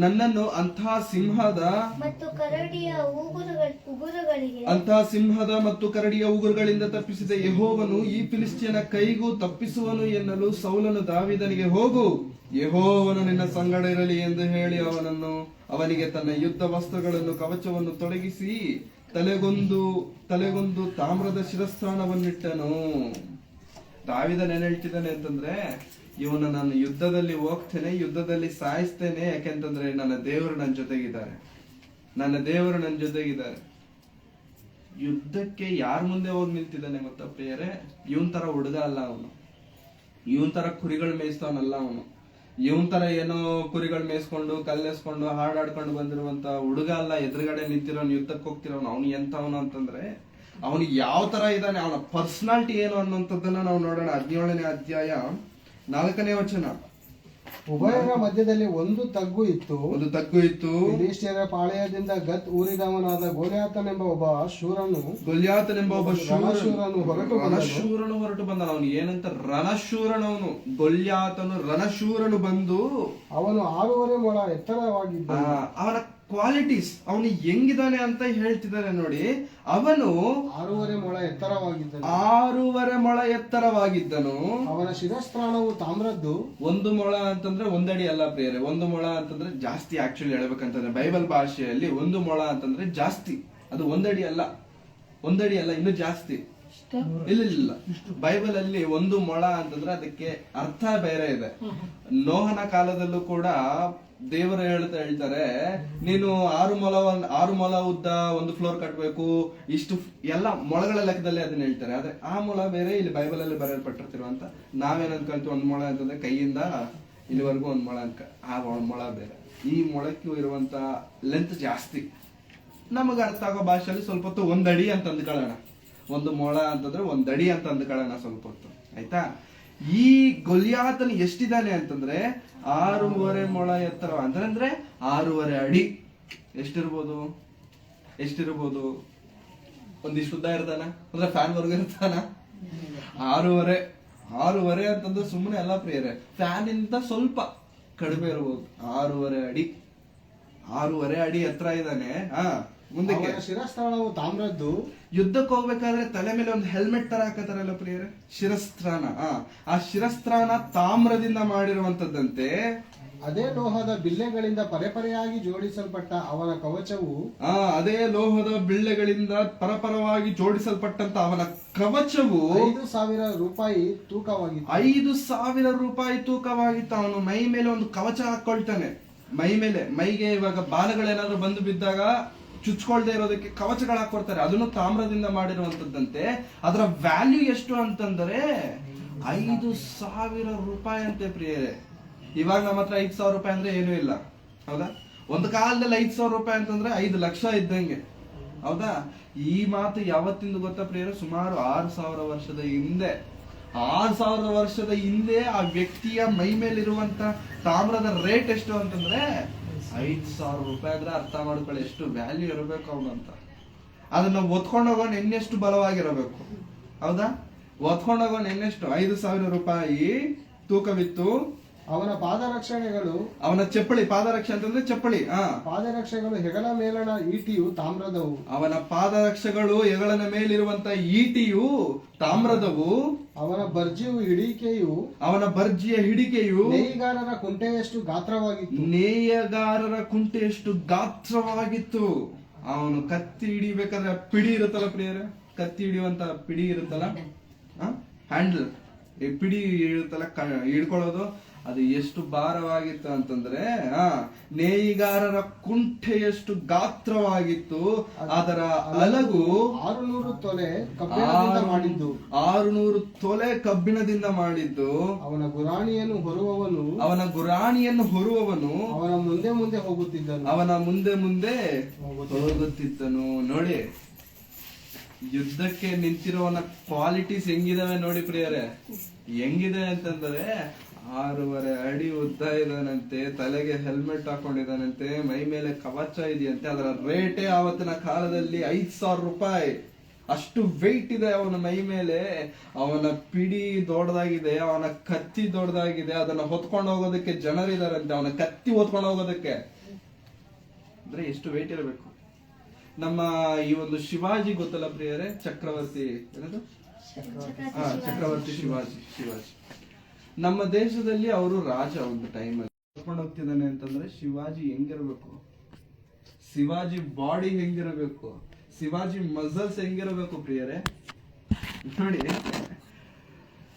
ನನ್ನನ್ನು ಅಂತಹ ಸಿಂಹದ ಮತ್ತು ಕರಡಿಯ ಉಗುರುಗಳಿಂದ ತಪ್ಪಿಸಿದ ಯೆಹೋವನು ಈ ಫಿಲಿಸ್ಟಿಯನ ಕೈಗೂ ತಪ್ಪಿಸುವನು ಎನ್ನಲು ಸೌಲನು ದಾವೀದನಿಗೆ, ಹೋಗು, ಯೆಹೋವನು ನಿನ್ನ ಸಂಗಡ ಇರಲಿ ಎಂದು ಹೇಳಿ ಅವನಿಗೆ ತನ್ನ ಯುದ್ಧ ವಸ್ತ್ರಗಳನ್ನು ಕವಚವನ್ನು ತೊಡಗಿಸಿ ತಲೆಗೊಂದು ತಾಮ್ರದ ಶಿರಸ್ಥಾನವನ್ನಿಟ್ಟನು. ದಾವೀದನ ಏನ್ ಹೇಳ್ತಿದ್ದಾನೆ ಅಂತಂದ್ರೆ, ಇವನು ನಾನು ಯುದ್ಧದಲ್ಲಿ ಹೋಗ್ತೇನೆ, ಯುದ್ಧದಲ್ಲಿ ಸಾಯಿಸ್ತೇನೆ. ಯಾಕೆಂತಂದ್ರೆ ನನ್ನ ದೇವರು ನನ್ನ ಜೊತೆಗಿದ್ದಾರೆ. ಯುದ್ಧಕ್ಕೆ ಯಾರ ಮುಂದೆ ಹೋಗಿ ನಿಲ್ತಿದ್ದಾನೆ ಗೊತ್ತಾ ಪ್ರಿಯರೇ? ಇವನ್ ತರ ಹುಡುಗ ಅಲ್ಲ ಅವನು, ಇವನ್ ತರ ಕುರಿಗಳು ಮೇಯಿಸ್ತವನಲ್ಲ ಅವನು, ಇವನ್ ತರ ಏನೋ ಕುರಿಗಳು ಮೇಯಿಸ್ಕೊಂಡು ಕಲ್ಲೆಸ್ಕೊಂಡು ಹಾಡಾಡ್ಕೊಂಡು ಬಂದಿರುವಂತ ಹುಡುಗ ಅಲ್ಲ. ಎದುರುಗಡೆ ನಿಂತಿರೋನು, ಯುದ್ಧಕ್ಕೆ ಹೋಗ್ತಿರೋನು. ಅವನು ಎಂತವನು ಅಂತಂದ್ರೆ, ಅವನು ಯಾವ ತರ ಇದ್ದಾನೆ, ಅವನ ಪರ್ಸನಾಲಿಟಿ ಏನು ಅನ್ನುವಂಥದ್ದನ್ನ ನಾವು ನೋಡೋಣ. 17ನೇ ಅಧ್ಯಾಯ 4ನೇ ವಚನ. ಉಭಯರ ಮಧ್ಯದಲ್ಲಿ ಒಂದು ತಗ್ಗು ಇತ್ತು. ಫಿಲಿಷ್ಟಿಯರ ಪಾಳೆಯದಿಂದ ಗತ್ ಊರಿದವನಾದ ಗೊಲ್ಯಾತನೆಂಬ ಒಬ್ಬ ಶೂರನು ಹೊರಟು ಬಂದ. ಅವನು ಏನಂತ ರಣಶೂರನವನು. ಗೊಲ್ಯಾತನು ರಣಶೂರನು ಬಂದು ಅವನು 6.5 ಮೊಳ ಎತ್ತರವಾಗಿದ್ದ. ಅವನ ಕ್ವಾಲಿಟೀಸ್, ಅವನು ಹೆಂಗಿದ್ದಾನೆ ಅಂತ ಹೇಳ್ತಿದ್ದಾನೆ ನೋಡಿ. ಅವನು 6.5 ಮೊಳ ಎತ್ತರವಾಗಿದ್ದನು. ಅವನ ಶಿರಸ್ತ್ರಾಣವು ತಾಮ್ರದ್ದು. 1 ಮೊಳ ಅಂತಂದ್ರೆ 1 ಅಡಿ ಅಲ್ಲ ಪ್ರಿಯರೇ. 1 ಮೊಳ ಅಂತಂದ್ರೆ ಜಾಸ್ತಿ. ಆಕ್ಚುಲಿ ಹೇಳ್ಬೇಕಂತಂದ್ರೆ ಬೈಬಲ್ ಭಾಷೆಯಲ್ಲಿ 1 ಮೊಳ ಅಂತಂದ್ರೆ ಜಾಸ್ತಿ. ಅದು 1 ಅಡಿ ಅಲ್ಲ, 1 ಅಡಿ ಅಲ್ಲ, ಇನ್ನು ಜಾಸ್ತಿ. ಇಲ್ಲ, ಬೈಬಲ್ ಅಲ್ಲಿ 1 ಮೊಳ ಅಂತಂದ್ರೆ ಅದಕ್ಕೆ ಅರ್ಥ ಬೇರೆ ಇದೆ. ನೋಹನ ಕಾಲದಲ್ಲೂ ಕೂಡ ದೇವರು ಹೇಳ್ತಾರೆ, ನೀನು 6 ಮೊಳ ಉದ್ದ 1 ಫ್ಲೋರ್ ಕಟ್ಟಬೇಕು, ಇಷ್ಟು ಎಲ್ಲ ಮೊಳಗಳ ಲೆಕ್ಕದಲ್ಲಿ ಅದನ್ನ ಹೇಳ್ತಾರೆ. ಆದ್ರೆ ಆ ಮೊಳ ಬೇರೆ, ಇಲ್ಲಿ ಬೈಬಲ್ ಅಲ್ಲಿ ಬರೆಯಲ್ಪಟ್ಟಿರುವಂತ ನಾವೇನ್ ಅನ್ಕೊಳ್ತೀವಿ 1 ಮೊಳ ಅಂತಂದ್ರೆ ಕೈಯಿಂದ ಇಲ್ಲಿವರೆಗೂ 1 ಮೊಳ ಅನ್ಕ. ಆ ಮೊಳ ಬೇರೆ. ಈ ಮೊಳಕ್ಕೂ ಇರುವಂತ ಲೆಂತ್ ಜಾಸ್ತಿ. ನಮಗ ಅರ್ಥ ಆಗೋ ಭಾಷೆಯಲ್ಲಿ ಸ್ವಲ್ಪ ಹೊತ್ತು 1 ಅಡಿ ಅಂತ ಅಂದ್ಕೊಳ್ಳೋಣ. 1 ಮೊಳ ಅಂತಂದ್ರೆ 1 ಅಡಿ ಅಂತ ಅಂದ್ಕೊಳ್ಳೋಣ ಸ್ವಲ್ಪ ಹೊತ್ತು, ಆಯ್ತಾ? ಈ ಗೊಲ್ಯಾತನು ಎಷ್ಟಿದ್ದಾನೆ ಅಂತಂದ್ರೆ 6.5 ಮೊಳ ಎತ್ತರ, ಅಂದ್ರೆ 6.5 ಅಡಿ. ಎಷ್ಟಿರ್ಬೋದು? ಒಂದಿಷ್ಟು ಉದ್ದ ಇರ್ತಾನ ಅಂದ್ರೆ ಫ್ಯಾನ್ ವರ್ಗ ಇರ್ತಾನ. 6.5 ಅಂತಂದ್ರೆ ಸುಮ್ಮನೆ ಅಲ್ಲ ಪ್ರಿಯರೇ, ಫ್ಯಾನ್ ಇಂದ ಸ್ವಲ್ಪ ಕಡಿಮೆ ಇರ್ಬೋದು. 6.5 ಅಡಿ ಎತ್ತರ ಇದ್ದಾನೆ. ಮುಂದಕ್ಕೆ ಶಿರಸ್ತ್ರಾಣವು ತಾಮ್ರದ್ದು. ಯುದ್ಧಕ್ಕೆ ಹೋಗ್ಬೇಕಾದ್ರೆ ತಲೆ ಮೇಲೆ ಒಂದು ಹೆಲ್ಮೆಟ್ ತರ ಹಾಕತಾರಲ್ಲ ಪ್ರಿಯರೇ, ಶಿರಸ್ತ್ರಾಣ. ಆ ಶಿರಸ್ತ್ರಾಣ ತಾಮ್ರದಿಂದ ಮಾಡಿರುವಂತದ್ದಂತೆ. ಅದೇ ಲೋಹದ ಬಿಲ್ಲೆಗಳಿಂದ ಪರಪರೆಯಾಗಿ ಜೋಡಿಸಲ್ಪಟ್ಟ ಅವನ ಕವಚವು. ಅದೇ ಲೋಹದ ಬಿಳ್ಳೆಗಳಿಂದ ಪರಪರವಾಗಿ ಜೋಡಿಸಲ್ಪಟ್ಟಂತ ಅವನ ಕವಚವು 5,000 ರೂಪಾಯಿ ತೂಕವಾಗಿತ್ತು. 5,000 ರೂಪಾಯಿ ತೂಕವಾಗಿತ್ತು. ಅವನು ಮೈ ಮೇಲೆ ಒಂದು ಕವಚ ಹಾಕೊಳ್ತಾನೆ. ಮೈಗೆ ಇವಾಗ ಬಾಲಗಳೇನಾದ್ರೂ ಬಂದು ಬಿದ್ದಾಗ ಚುಚ್ಕೊಳ್ದೆ ಇರೋದಕ್ಕೆ ಕವಚಗಳು ಹಾಕೊಡ್ತಾರೆ. ಅದನ್ನು ತಾಮ್ರದಿಂದ ಮಾಡಿರುವಂತದ್ದಂತೆ. ಅದರ ವ್ಯಾಲ್ಯೂ ಎಷ್ಟು ಅಂತಂದ್ರೆ 5,000 ರೂಪಾಯಿ ಅಂತೆ ಪ್ರಿಯರೇ. ಇವಾಗ ನಮ್ಮ ಹತ್ರ 5,000 ರೂಪಾಯಿ ಅಂದ್ರೆ ಏನೂ ಇಲ್ಲ. ಹೌದಾ? ಒಂದು ಕಾಲದಲ್ಲಿ 5,000 ರೂಪಾಯಿ ಅಂತಂದ್ರೆ 5 ಲಕ್ಷ ಇದ್ದಂಗೆ. ಹೌದಾ? ಈ ಮಾತು ಯಾವತ್ತಿಂದ ಗೊತ್ತಾ ಪ್ರಿಯರೇ? ಸುಮಾರು 6,000 ವರ್ಷದ ಹಿಂದೆ. 6,000 ವರ್ಷದ ಹಿಂದೆ ಆ ವ್ಯಕ್ತಿಯ ಮೈ ಮೇಲಿರುವಂತ ತಾಮ್ರದ ರೇಟ್ ಎಷ್ಟು ಅಂತಂದ್ರೆ 5,000 ರೂಪಾಯಿ. ಆದ್ರೆ ಅರ್ಥ ಮಾಡ್ಕೊಳ್ಳಿ ಎಷ್ಟು ವ್ಯಾಲ್ಯೂ ಇರಬೇಕು ಅವನಂತ. ಅದನ್ನ ಒತ್ಕೊಂಡು ಹೋಗೋಣ ಇನ್ನೆಷ್ಟು ಬಲವಾಗಿರಬೇಕು. ಹೌದಾ? ಒತ್ಕೊಂಡು ಹೋಗೋಣ ಇನ್ನೆಷ್ಟು 5,000 ರೂಪಾಯಿ ತೂಕವಿತ್ತು. ಅವನ ಪಾದರಕ್ಷಣೆಗಳು, ಅವನ ಚಪ್ಪಳಿ, ಪಾದರಕ್ಷೆ ಅಂತಂದ್ರೆ ಚಪ್ಪಳಿ, ಪಾದರಕ್ಷೆಗಳು ಹೆಗಲ ಮೇಲಣ ಈಟಿಯು ತಾಮ್ರದವು. ಅವನ ಪಾದರಕ್ಷೆಗಳು ಹೆಗಲನ ಮೇಲಿರುವಂತ ಈಟಿಯು ತಾಮ್ರದವು. ಅವನ ಬರ್ಜಿಯು ಹಿಡಿಕೆಯು, ಅವನ ಬರ್ಜಿಯ ಹಿಡಿಕೆಯು ನೇಯಿಗಾರರ ಕುಂಟೆಯಷ್ಟು ಗಾತ್ರವಾಗಿತ್ತು. ನೇಯಗಾರರ ಕುಂಟೆಯಷ್ಟು ಗಾತ್ರವಾಗಿತ್ತು. ಅವನು ಕತ್ತಿ ಹಿಡಿಬೇಕಾದ್ರೆ ಪಿಡಿ ಇರುತ್ತಲ್ಲ ಪ್ರಿಯರೇ, ಕತ್ತಿ ಹಿಡಿಯುವಂತ ಪಿಡಿ ಇರುತ್ತಲ್ಲ, ಹ್ಯಾಂಡಲ್, ಪಿಡಿ ಇರುತ್ತಲ್ಲ ಹಿಡ್ಕೊಳ್ಳೋದು, ಅದು ಎಷ್ಟು ಭಾರವಾಗಿತ್ತು ಅಂತಂದ್ರೆ ನೇಯಿಗಾರರ ಕುಂಠೆಯಷ್ಟು ಗಾತ್ರವಾಗಿತ್ತು. ಅದರ ಅಲಗು 600 ತೊಲೆ ಕಬ್ಬಿಣದಿಂದ ಮಾಡಿದ್ದು. 600 ತೊಲೆ ಕಬ್ಬಿಣದಿಂದ ಮಾಡಿದ್ದು. ಅವನ ಗುರಾಣಿಯನ್ನು ಹೊರುವವನು, ಅವನ ಮುಂದೆ ಮುಂದೆ ಹೋಗುತ್ತಿದ್ದನು. ನೋಡಿ, ಯುದ್ಧಕ್ಕೆ ನಿಂತಿರುವವನ ಕ್ವಾಲಿಟೀಸ್ ಹೆಂಗಿದಾವೆ ನೋಡಿ ಪ್ರಿಯರೇ. ಹೆಂಗಿದೆ ಅಂತಂದ್ರೆ 6.5 ಅಡಿ ಉದ್ದ ಇದಾನಂತೆ, ತಲೆಗೆ ಹೆಲ್ಮೆಟ್ ಹಾಕೊಂಡಿದಾನಂತೆ, ಮೈ ಮೇಲೆ ಕವಚ ಇದೆಯಂತೆ. ಅದರ ರೇಟೇ ಆವತ್ತಿನ ಕಾಲದಲ್ಲಿ 5,000 ರೂಪಾಯಿ. ಅಷ್ಟು ವೆಯ್ಟ್ ಇದೆ ಅವನ ಮೈ ಮೇಲೆ. ಅವನ ಪಿಡಿ ದೊಡ್ಡದಾಗಿದೆ, ಅವನ ಕತ್ತಿ ದೊಡ್ಡದಾಗಿದೆ. ಅದನ್ನ ಹೊತ್ಕೊಂಡು ಹೋಗೋದಕ್ಕೆ ಜನರಿದಾರಂತೆ, ಅವನ ಕತ್ತಿ ಹೊತ್ಕೊಂಡು ಹೋಗೋದಕ್ಕೆ. ಅಂದ್ರೆ ಎಷ್ಟು ವೆಯ್ಟ್ ಇರಬೇಕು. ನಮ್ಮ ಈ ಒಂದು ಶಿವಾಜಿ ಗೊತ್ತಲ್ಲ ಪ್ರಿಯರೇ, ಚಕ್ರವರ್ತಿ ಏನದು, ಚಕ್ರವರ್ತಿ ಶಿವಾಜಿ. ನಮ್ಮ ದೇಶದಲ್ಲಿ ಅವರು ರಾಜ. ಒಂದು ಟೈಮ್ ಅಲ್ಲಿ ಕರ್ಕೊಂಡು ಹೋಗ್ತಿದ್ದಾನೆ ಅಂತಂದ್ರೆ ಶಿವಾಜಿ ಹೆಂಗಿರ್ಬೇಕು, ಶಿವಾಜಿ ಬಾಡಿ ಹೆಂಗಿರಬೇಕು, ಶಿವಾಜಿ ಮಸಲ್ಸ್ ಹೆಂಗಿರಬೇಕು ಪ್ರಿಯರೇ. ನೋಡಿ,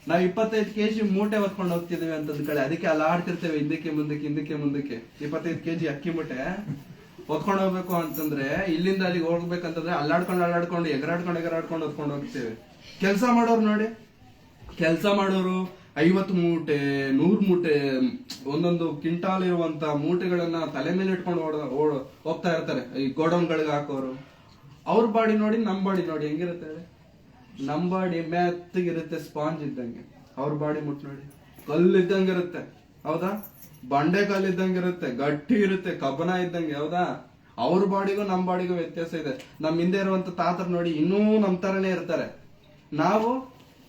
ನಾವ್ 25 kg ಮೂಟೆ ಹೊತ್ಕೊಂಡು ಹೋಗ್ತಿದ್ದೇವೆ ಅಂತಂದ್ ಕಡೆ, ಅದಕ್ಕೆ ಅಲ್ಲಿ ಆಡ್ತಿರ್ತೇವೆ ಹಿಂದಕ್ಕೆ ಮುಂದಕ್ಕೆ 25 kg ಅಕ್ಕಿ ಮೂಟೆ ಹೊತ್ಕೊಂಡು ಹೋಗ್ಬೇಕು ಅಂತಂದ್ರೆ, ಇಲ್ಲಿಂದ ಅಲ್ಲಿಗೆ ಹೋಗ್ಬೇಕಂತಂದ್ರೆ ಅಲ್ಲಾಡ್ಕೊಂಡು ಎಗರಾಡ್ಕೊಂಡು ಹೊತ್ಕೊಂಡು ಹೋಗ್ತೇವೆ. ಕೆಲಸ ಮಾಡೋರು ನೋಡಿ, ಕೆಲಸ ಮಾಡೋರು 50 ಮೂಟೆ 100 ಮೂಟೆ ಒಂದೊಂದು ಕ್ವಿಂಟಾಲ್ ಇರುವಂತ ಮೂಟೆಗಳನ್ನ ತಲೆ ಮೇಲೆ ಇಟ್ಕೊಂಡು ಹೋಗ್ತಾ ಇರ್ತಾರೆ ಈ ಗೋಡೌನ್ಗಳಿಗೆ ಹಾಕೋರು. ಅವ್ರ ಬಾಡಿ ನೋಡಿ, ನಮ್ ಬಾಡಿ ನೋಡಿ ಹೆಂಗಿರುತ್ತೆ. ನಮ್ ಬಾಡಿ ಮೆತ್ತಗಿರುತ್ತೆ, ಸ್ಪಾಂಜ್ ಇದ್ದಂಗೆ. ಅವ್ರ ಬಾಡಿ ಮುಟ್ ನೋಡಿ, ಕಲ್ಲಿದ್ದಂಗೆ ಇರುತ್ತೆ. ಹೌದಾ? ಬಂಡೆ ಕಲ್ಲಿದ್ದಂಗಿರುತ್ತೆ, ಗಟ್ಟಿ ಇರುತ್ತೆ, ಕಬ್ಬನ ಇದ್ದಂಗೆ. ಹೌದಾ? ಅವ್ರ ಬಾಡಿಗೂ ನಮ್ ಬಾಡಿಗೂ ವ್ಯತ್ಯಾಸ ಇದೆ. ನಮ್ ಹಿಂದೆ ಇರುವಂತ ತಾತರ್ ನೋಡಿ ಇನ್ನೂ ನಮ್ ತರನೇ ಇರ್ತಾರೆ. ನಾವು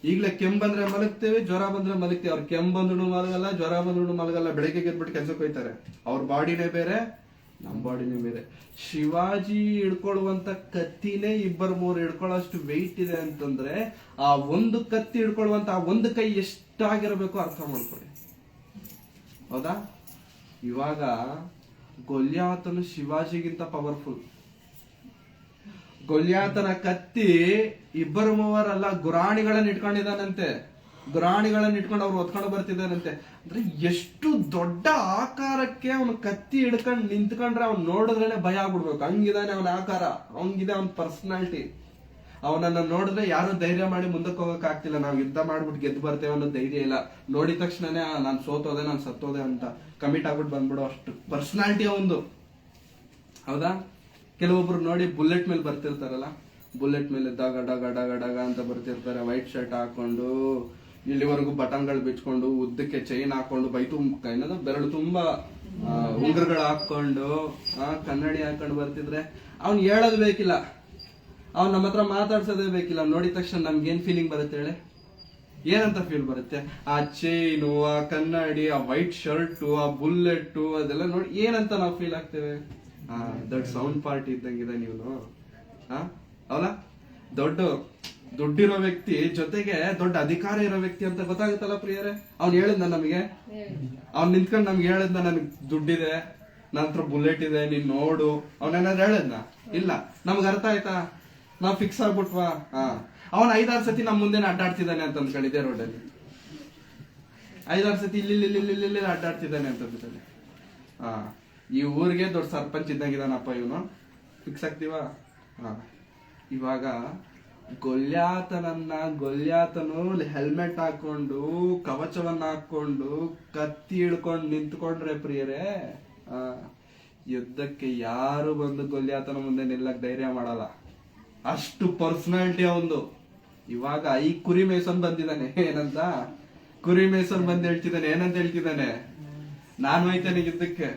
ಈಗ್ಲೇ ಕೆಮ್ಮು ಬಂದ್ರೆ ಮಲಗ್ತೇವೆ, ಜ್ವರ ಬಂದ್ರೆ ಮಲಗ್ತೇವೆ. ಅವ್ರ ಕೆಮ್ಮು ಬಂದ್ರು ಮಲಗಲ್ಲ, ಜ್ವರ ಬಂದ್ರು ಮಲಗಲ್ಲ, ಬೆಳಗ್ಗೆ ಗೆದ್ಬಿಟ್ಟು ಕೆಲ್ಸಕ್ಕೆ ಹೋಯ್ತಾರೆ. ಅವ್ರ ಬಾಡಿನೇ ಬೇರೆ, ನಮ್ ಬಾಡಿನೇ ಬೇರೆ. ಶಿವಾಜಿ ಹಿಡ್ಕೊಳ್ಳುವಂತ ಕತ್ತಿನೇ 2-3 ಹಿಡ್ಕೊಳ್ಳೋಷ್ಟು ವೆಯ್ಟ್ ಇದೆ ಅಂತಂದ್ರೆ, ಆ ಒಂದು ಕತ್ತಿ ಹಿಡ್ಕೊಳ್ಳುವಂತ ಆ ಒಂದು ಕೈ ಎಷ್ಟಾಗಿರ್ಬೇಕು ಅರ್ಥ ಮಾಡ್ಕೊಳ್ಳಿ. ಹೌದಾ? ಇವಾಗ ಗೊಲ್ಯಾತನು ಶಿವಾಜಿಗಿಂತ ಪವರ್ಫುಲ್. ಗೊಲ್ಯಾತನ ಕತ್ತಿ 2-3 ಗುರಾಣಿಗಳನ್ನ ಇಟ್ಕೊಂಡಿದ್ದಾನಂತೆ. ಗುರಾಣಿಗಳನ್ನ ಇಟ್ಕೊಂಡು ಅವ್ರು ಹೊತ್ಕೊಂಡು ಬರ್ತಿದ್ದಾನಂತೆ. ಅಂದ್ರೆ ಎಷ್ಟು ದೊಡ್ಡ ಆಕಾರಕ್ಕೆ ಅವನು ಕತ್ತಿ ಹಿಡ್ಕೊಂಡು ನಿಂತ್ಕೊಂಡ್ರೆ ಅವ್ನು ನೋಡಿದ್ರೇನೆ ಭಯ ಆಗ್ಬಿಡ್ಬೇಕು. ಹಂಗಿದಾನೆ ಅವನ ಆಕಾರ, ಹಂಗಿದೆ ಅವನ ಪರ್ಸನಾಲಿಟಿ. ಅವನನ್ನ ನೋಡಿದ್ರೆ ಯಾರು ಧೈರ್ಯ ಮಾಡಿ ಮುಂದಕ್ಕೆ ಹೋಗಕ್ ಆಗ್ತಿಲ್ಲ. ನಾವು ಯುದ್ಧ ಮಾಡ್ಬಿಟ್ಟು ಗೆದ್ದು ಬರ್ತೇವೆ ಅನ್ನೋ ಧೈರ್ಯ ಇಲ್ಲ. ನೋಡಿದ ತಕ್ಷಣನೇ ನಾನ್ ಸೋತೋದೆ, ನಾನ್ ಸತ್ತೋದೆ ಅಂತ ಕಮಿಟ್ ಆಗ್ಬಿಟ್ಟು ಬಂದ್ಬಿಡೋ ಅಷ್ಟು ಪರ್ಸನಾಲಿಟಿ ಅವಂದು. ಹೌದಾ? ಕೆಲವೊಬ್ರು ನೋಡಿ ಬುಲೆಟ್ ಮೇಲೆ ಬರ್ತಿರ್ತಾರಲ್ಲ, ಬುಲೆಟ್ ಮೇಲೆ ಡಗ ಡಗ ಡಗ ಡಗ ಅಂತ ಬರ್ತಿರ್ತಾರೆ. ವೈಟ್ ಶರ್ಟ್ ಹಾಕೊಂಡು, ಇಲ್ಲಿವರೆಗೂ ಬಟನ್ಗಳು ಬಿಚ್ಕೊಂಡು, ಉದ್ದಕ್ಕೆ ಚೈನ್ ಹಾಕೊಂಡು, ಏನದು ಬೆರಳು ತುಂಬಾ ಉಂಗುರಗಳು ಹಾಕೊಂಡು, ಕನ್ನಡಿ ಹಾಕೊಂಡು ಬರ್ತಿದ್ರೆ ಅವ್ನ್ ಹೇಳೋದು ಬೇಕಿಲ್ಲ, ಅವ್ನ್ ನಮ್ಮ ಹತ್ರ ಮಾತಾಡ್ಸೋದೇ ಬೇಕಿಲ್ಲ. ನೋಡಿದ ತಕ್ಷಣ ನಮ್ಗೇನ್ ಫೀಲಿಂಗ್ ಬರುತ್ತೆ ಹೇಳಿ? ಏನಂತ ಫೀಲ್ ಬರುತ್ತೆ? ಆ ಚೈನು, ಆ ಕನ್ನಡಿ, ಆ ವೈಟ್ ಶರ್ಟು, ಆ ಬುಲ್ಲೆಟ್ ಅದೆಲ್ಲ ನೋಡಿ ಏನಂತ ನಾವು ಫೀಲ್ ಆಗ್ತೇವೆ? ದೊಡ್ಡ ಸೌಂಡ್ ಪಾರ್ಟಿ ಇದ್ದಂಗಿದೆ ನೀವು. ಅವಲ್ಲ ದುಡ್ಡಿರೋ ವ್ಯಕ್ತಿ ಜೊತೆಗೆ ದೊಡ್ಡ ಅಧಿಕಾರ ಇರೋ ವ್ಯಕ್ತಿ ಅಂತ ಗೊತ್ತಾಗುತ್ತಲ್ಲ ಪ್ರಿಯರೇ. ಅವ್ನ್ ಹೇಳಿದ್ನ ನಮಗೆ, ಅವ್ನ್ ನಿಂತ್ಕೊಂಡು ನಮ್ಗೆ ಹೇಳಿದ್ನ ನನ್ಗೆ ದುಡ್ಡಿದೆ, ನನ್ನ ಹತ್ರ ಬುಲೆಟ್ ಇದೆ, ನೀನ್ ನೋಡು. ಅವನೇನಾದ್ರು ಹೇಳಿದ್ನ? ಇಲ್ಲ. ನಮ್ಗೆ ಅರ್ಥ ಆಯ್ತಾ? ನಾವ್ ಫಿಕ್ಸ್ ಆಗ್ಬಿಟ್ವಾ? ಅವನ್ 5-6 ಸತಿ ನಮ್ ಮುಂದೆ ಅಡ್ಡಾಡ್ತಿದ್ದಾನೆ ಅಂತ ಅಂದ್ಕೊಂಡಿದ್ದೆ. ರೋಡಲ್ಲಿ 5-6 ಸತಿ ಇಲ್ಲಿ ಅಡ್ಡಾಡ್ತಿದ್ದಾನೆ ಅಂತ ಅಂದ್ಕೊಳ್ಳಿ. ಈ ಊರಿಗೆ ದೊಡ್ಡ ಸರ್ಪಂಚ್ ಇದ್ದಂಗಿದಾನಪ್ಪ ಇವನು. ಫಿಕ್ಸ್ ಆಗ್ತೀವ? ಇವಾಗ ಗೊಲ್ಯಾತನು ಹೆಲ್ಮೆಟ್ ಹಾಕೊಂಡು, ಕವಚವನ್ನ ಹಾಕೊಂಡು, ಕತ್ತಿ ಹಿಡ್ಕೊಂಡು ನಿಂತ್ಕೊಂಡ್ರೆ ಪ್ರಿಯರೇ, ಯುದ್ಧಕ್ಕೆ ಯಾರು ಬಂದು ಗೊಲ್ಯಾತನ ಮುಂದೆ ನಿಲ್ಲಕ್ ಧೈರ್ಯ ಮಾಡಲ್ಲ, ಅಷ್ಟು ಪರ್ಸನಾಲಿಟಿ ಅವಂದು. ಇವಾಗ ಈ ಕುರಿ ಮೇಸನ್ ಬಂದಿದ್ದಾನೆ, ಏನಂತ ಕುರಿ ಮೇಸನ್ ಬಂದ್ ಹೇಳ್ತಿದ್ದಾನೆ, ಏನಂತ ಹೇಳ್ತಿದ್ದಾನೆ, ನಾನ್ ಹೋಯ್ತೇನೆ ಯುದ್ಧಕ್ಕೆ,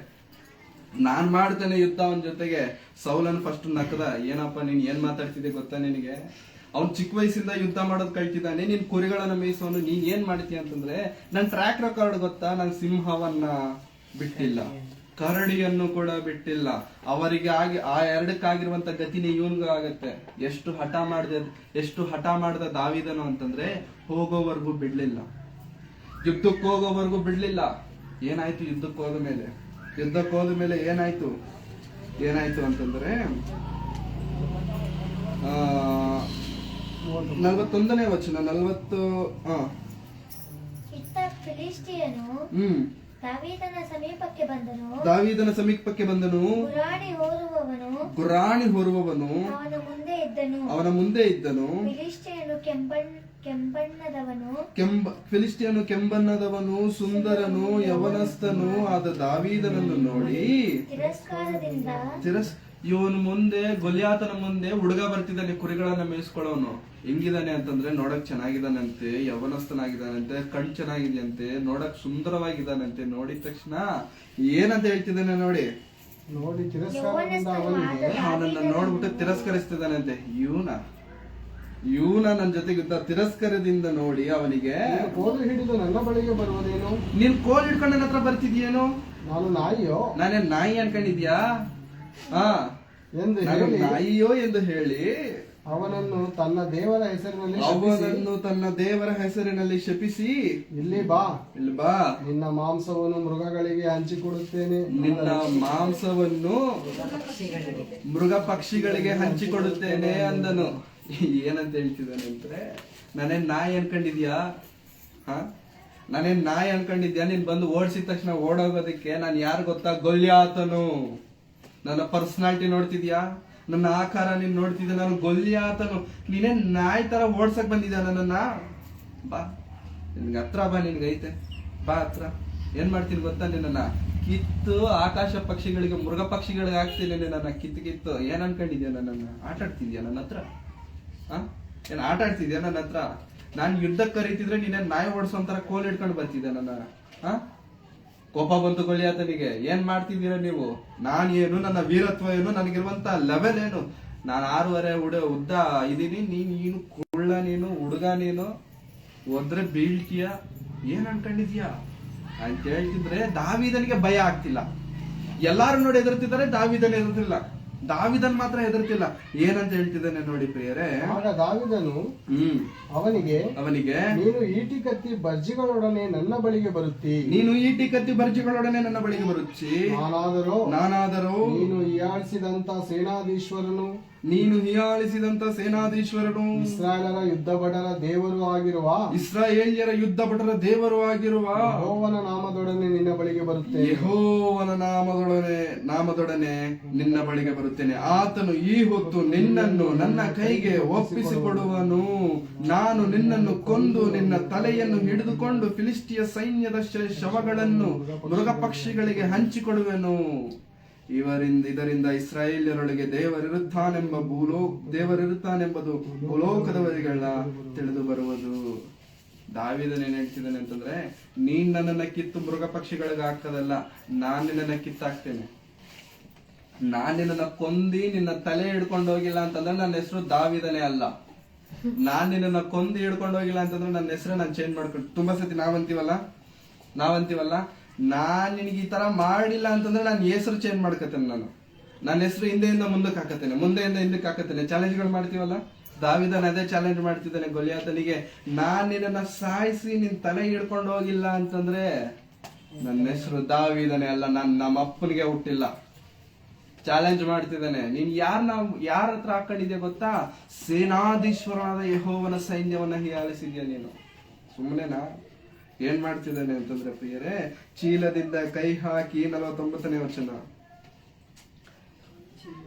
ನಾನ್ ಮಾಡ್ತೇನೆ ಯುದ್ಧ ಅವನ ಜೊತೆಗೆ. ಸೌಲನ್ ಫಸ್ಟ್ ನಕ್ಕದ, ಏನಪ್ಪ ನೀನ್ ಏನ್ ಮಾತಾಡ್ತಿದ್ದೆ ಗೊತ್ತಾ ನಿನಗೆ, ಅವ್ನ್ ಚಿಕ್ಕ ವಯಸ್ಸಿಂದ ಯುದ್ಧ ಮಾಡೋದ್ ಕಳ್ತಿದ್ದಾನೆ, ನೀನ್ ಕುರಿಗಳನ್ನ ಮೇಯಿಸೋನು, ನೀನ್ ಏನ್ ಮಾಡ್ತೀಯ ಅಂತಂದ್ರೆ, ನನ್ ಟ್ರ್ಯಾಕ್ ರೆಕಾರ್ಡ್ ಗೊತ್ತಾ, ನಾನ್ ಸಿಂಹವನ್ನ ಬಿಟ್ಟಿಲ್ಲ, ಕರಡಿಯನ್ನು ಕೂಡ ಬಿಟ್ಟಿಲ್ಲ. ಅವರಿಗೆ ಆ ಎರಡಕ್ಕಾಗಿರುವಂತ ಗತಿನೇ ಇವನ್ಗೂ ಆಗತ್ತೆ. ಎಷ್ಟು ಹಠ ಮಾಡ್ದ ದಾವಿದನು ಅಂತಂದ್ರೆ, ಹೋಗೋವರೆಗೂ ಬಿಡ್ಲಿಲ್ಲ, ಯುದ್ಧಕ್ಕೆ ಹೋಗೋವರೆಗೂ ಬಿಡ್ಲಿಲ್ಲ. ಏನಾಯ್ತು ಯುದ್ಧಕ್ಕೆ ಹೋದ ಮೇಲೆ ಏನಾಯ್ತು ಅಂತಂದ್ರೆ 41ನೇ ವಚನ 40 ಇತ್ತ ಫಿಲಿಷ್ಟಿಯನು ದಾವೀದನ ಸಮೀಪಕ್ಕೆ ಬಂದನು. ಗುರಾಣಿ ಹೊರುವವನು ಅವನ ಮುಂದೆ ಇದ್ದನು. ಫಿಲಿಷ್ಟಿಯನು ಕೆಂಬಣ್ಣದವನು, ಸುಂದರನು, ಯವನಸ್ಥನು ಆದ ದಾವೀದನನ್ನು ನೋಡಿ ಇವನು ಮುಂದೆ ಗೊಲ್ಯಾತನ ಮುಂದೆ ಹುಡುಗ ಬರ್ತಿದ್ದಾನೆ, ಕುರಿಗಳನ್ನ ಮೇಯಿಸ್ಕೊಳ್ಳೋನು. ಹೆಂಗಿದಾನೆ ಅಂತಂದ್ರೆ, ನೋಡಕ್ ಚೆನ್ನಾಗಿದ್ದಾನಂತೆ, ಯವನಸ್ಥನಾಗಿದ್ದಾನಂತೆ, ಕಣ್ ಚೆನ್ನಾಗಿದೆಯಂತೆ, ನೋಡಕ್ ಸುಂದರವಾಗಿದ್ದಾನಂತೆ. ನೋಡಿದ ತಕ್ಷಣ ಏನಂತ ಹೇಳ್ತಿದ್ದಾನೆ ನೋಡಿ ಅವನನ್ನ ನೋಡ್ಬಿಟ್ಟು ತಿರಸ್ಕರಿಸ್ತಿದ್ದಾನಂತೆ. ಇವನ ನನ್ನ ಜೊತೆಗೆ ತಿರಸ್ಕರದಿಂದ ನೋಡಿ ಅವನಿಗೆ, ಕೋಲು ಹಿಡಿದು ನನ್ನ ಬಳಿಗೆ ಬರುವುದೇನು, ನೀನ್ ಕೋಲ್ ಹಿಡ್ಕೊಂಡು ನನ್ನ ಹತ್ರ ಬರ್ತಿದ್ಯೇನು, ನಾನು ನಾಯಿಯೋ, ನಾನೇನ್ ನಾಯಿ ಅನ್ಕೊಂಡಿದ್ಯಾ ನಾಯಿಯೋ ಎಂದು ಹೇಳಿ ಅವನನ್ನು ತನ್ನ ದೇವರ ಹೆಸರಿನಲ್ಲಿ ಶಪಿಸಿ, ಇಲ್ಲಿ ಬಾ ನಿನ್ನ ಮಾಂಸವನ್ನು ಮೃಗಗಳಿಗೆ ಹಂಚಿಕೊಡುತ್ತೇನೆ, ಮೃಗ ಪಕ್ಷಿಗಳಿಗೆ ಹಂಚಿಕೊಡುತ್ತೇನೆ ಅಂದನು. ಏನಂತ ಹೇಳ್ತಿದ್ದಾನೆ ಅಂದ್ರೆ, ನಾನೇನ್ ನಾಯಿ ಅನ್ಕೊಂಡಿದ್ಯಾ, ನೀನ್ ಬಂದು ಓಡಿಸಿದ ತಕ್ಷಣ ಓಡೋಗೋದಕ್ಕೆ ನಾನು ಯಾರು ಗೊತ್ತಾ, ಗೊಲ್ಯಾತನು. ನನ್ನ ಪರ್ಸನಾಲಿಟಿ ನೋಡ್ತಿದ್ಯಾ, ನನ್ನ ಆಕಾರ ನೀನ್ ನೋಡ್ತಿದ್ಯಾ, ನಾನು ಗೊಲ್ಯಾತನು. ನೀನೇ ನಾಯಿ ತರ ಓಡ್ಸಕ್ ಬಂದಿದ್ಯಾ ನನ್ನನ್ನ, ಬಾ ನಿನ್ಗೆ ಹತ್ರ ಬಾ, ನಿನ್ಗೈತೆ ಬಾ ಹತ್ರ. ಏನ್ ಮಾಡ್ತೀನಿ ಗೊತ್ತಾ, ನಿನ್ನ ಕಿತ್ತು ಆಕಾಶ ಪಕ್ಷಿಗಳಿಗೆ, ಮೃಗ ಪಕ್ಷಿಗಳಿಗೆ ಹಾಕ್ತೀನಿ ನಿನ್ನ ಕಿತ್ತು. ಏನ್ ಅನ್ಕೊಂಡಿದ್ಯಾ, ನನ್ನನ್ನ ಆಟ ಆಡ್ತಿದ್ಯಾ ನನ್ನ ಹತ್ರ, ಏನ್ ಆಟ ಆಡ್ತಿದ್ಯಾ ನನ್ನ ಹತ್ರ? ನಾನ್ ಯುದ್ಧಕ್ಕೆ ಕರೀತಿದ್ರೆ ನೀನೇ ನಾಯಿ ಓಡಿಸೋಂತರ ಕೋಲ್ ಇಟ್ಕೊಂಡು ಬರ್ತಿದ್ದೆ ನನ್ನ. ಕೋಪ ಬಂತು ಗೊಲ್ಯಾತನಿಗೆ, ಏನ್ ಮಾಡ್ತಿದ್ದೀರಾ ನೀವು, ನಾನೇನು, ನನ್ನ ವೀರತ್ವ ಏನು, ನನಗಿರುವಂತ ಲೆವೆಲ್ ಏನು, ನಾನು 6.5 ಉದ್ದ ಇದೀನಿ, ನೀನು ಕುಳ್ಳ, ನೀನು ಹುಡುಗ, ನೀನು ಹೋದ್ರೆ ಬೀಳ್ತೀಯ, ಏನ್ ಅನ್ಕೊಂಡಿದ್ಯಾ ಅಂತ ಹೇಳ್ತಿದ್ರೆ ದಾವೀದನಿಗೆ ಭಯ ಆಗ್ತಿಲ್ಲ. ಎಲ್ಲಾರು ನೋಡಿ ಹೆದರ್ತಿದ್ದಾರೆ, ದಾವೀದನ್ ಹೆದರ್ತಿಲ್ಲ. ದಾವೀದನ್ ಮಾತ್ರ ಹೆದರ್ತಿಲ್ಲ. ಏನಂತ ಹೇಳ್ತಿದ್ದಾನೆ ನೋಡಿ ಪ್ರಿಯರೇ, ಆಗ ದಾವೀದನು ಅವನಿಗೆ ನೀನು ಈಟಿ ಕತ್ತಿ ಬರ್ಜಿಗಳೊಡನೆ ನನ್ನ ಬಳಿಗೆ ಬರುತ್ತಿ, ನಾನಾದರೂ ನೀನು ಹೀಯಾಳಿಸಿದಂತ ಸೇನಾಧೀಶ್ವರನು, ಇಸ್ರಾಯೇಲ್ಯರ ಯುದ್ಧಭಟರ ದೇವರು ಆಗಿರುವ ಯೆಹೋವನ ನಾಮದೊಡನೆ ನಿನ್ನ ಬಳಿಗೆ ಬರುತ್ತೇನೆ. ಆತನು ಈ ಹೊತ್ತು ನಿನ್ನನ್ನು ನನ್ನ ಕೈಗೆ ಒಪ್ಪಿಸಿಕೊಡುವನು. ನಾನು ನಿನ್ನನ್ನು ಕೊಂದು ನಿನ್ನ ತಲೆಯನ್ನು ಹಿಡಿದುಕೊಂಡು ಫಿಲಿಸ್ಟಿಯ ಸೈನ್ಯದ ಶವಗಳನ್ನು ಮೃಗ ಪಕ್ಷಿಗಳಿಗೆ ಹಂಚಿಕೊಡುವೆನು. ಇದರಿಂದ ಇಸ್ರಾಯೇಲ್ಯರೊಳಗೆ ದೇವರಿರುತ್ತಾನೆಂಬುದು ಭೂಲೋಕದವರಿಗೆಲ್ಲ ತಿಳಿದು ಬರುವುದು. ದಾವೀದನೇನ್ ಹೇಳ್ತಿದ್ದಾನೆ ಅಂತಂದ್ರೆ, ನೀನ್ ನನ್ನನ್ನ ಕಿತ್ತು ಮೃಗ ಪಕ್ಷಿಗಳಿಗೆ ಹಾಕದಲ್ಲ, ನಾನ್ ನಿನ್ನನ್ನ ಕಿತ್ತಾಕ್ತೇನೆ. ನಾನ್ ನಿನ್ನ ಕೊಂದಿ ನಿನ್ನ ತಲೆ ಹಿಡ್ಕೊಂಡು ಹೋಗಿಲ್ಲ ಅಂತಂದ್ರೆ ನನ್ನ ಹೆಸರು ದಾವೀದನೇ ಅಲ್ಲ. ನಾನ್ ನಿನ್ನ ಕೊಂದಿ ಹಿಡ್ಕೊಂಡು ಹೋಗಿಲ್ಲ ಅಂತಂದ್ರೆ ನನ್ನ ಹೆಸರು ನಾನು ಚೇಂಜ್ ಮಾಡ್ಕೊಂಡು, ತುಂಬಾ ಸತಿ ನಾವಂತೀವಲ್ಲ ನಾನ್ ನಿನಗೆ ಈ ತರ ಮಾಡಿಲ್ಲ ಅಂತಂದ್ರೆ ನಾನು ಹೆಸರು ಚೇಂಜ್ ಮಾಡ್ಕತೇನೆ. ನನ್ನ ಹೆಸರು ಹಿಂದೆಯಿಂದ ಮುಂದಕ್ಕೆ ಹಾಕತೇನೆ, ಮುಂದೆಯಿಂದ ಹಿಂದಕ್ಕೆ ಹಾಕತೇನೆ. ಚಾಲೆಂಜ್ಗಳು ಮಾಡ್ತೀವಲ್ಲ, ದಾವೀದನ ಅದೇ ಚಾಲೆಂಜ್ ಮಾಡ್ತಿದ್ದಾನೆ ಗೊಲ್ಯಾತನಿಗೆ. ನಾನ್ ನಿನ್ನ ಸಾಯಿಸಿ ನಿನ್ ತಲೆ ಹಿಡ್ಕೊಂಡು ಹೋಗಿಲ್ಲ ಅಂತಂದ್ರೆ ನನ್ನ ಹೆಸರು ದಾವೀದನೇ ಅಲ್ಲ, ನಮ್ಮ ಅಪ್ಪನಿಗೆ ಹುಟ್ಟಿಲ್ಲ. ಚಾಲೆಂಜ್ ಮಾಡ್ತಿದ್ದಾನೆ. ನೀನ್ ಯಾರ ಹತ್ರ ಹಾಕೊಂಡಿದ್ಯಾ ಗೊತ್ತಾ? ಸೇನಾಧೀಶ್ವರನಾದ ಯೆಹೋವನ ಸೈನ್ಯವನ್ನ ಹೀಯಾಳಿಸಿದ್ಯಾ ನೀನು. ಸುಮ್ಮನೆನಾ? ಏನ್ ಮಾಡ್ತಿದ್ದಾನೆ ಅಂತಂದ್ರೆ ಪ್ರಿಯರೇ, ಚೀಲದಿಂದ ಕೈ ಹಾಕಿ 49ನೇ ವಚನ,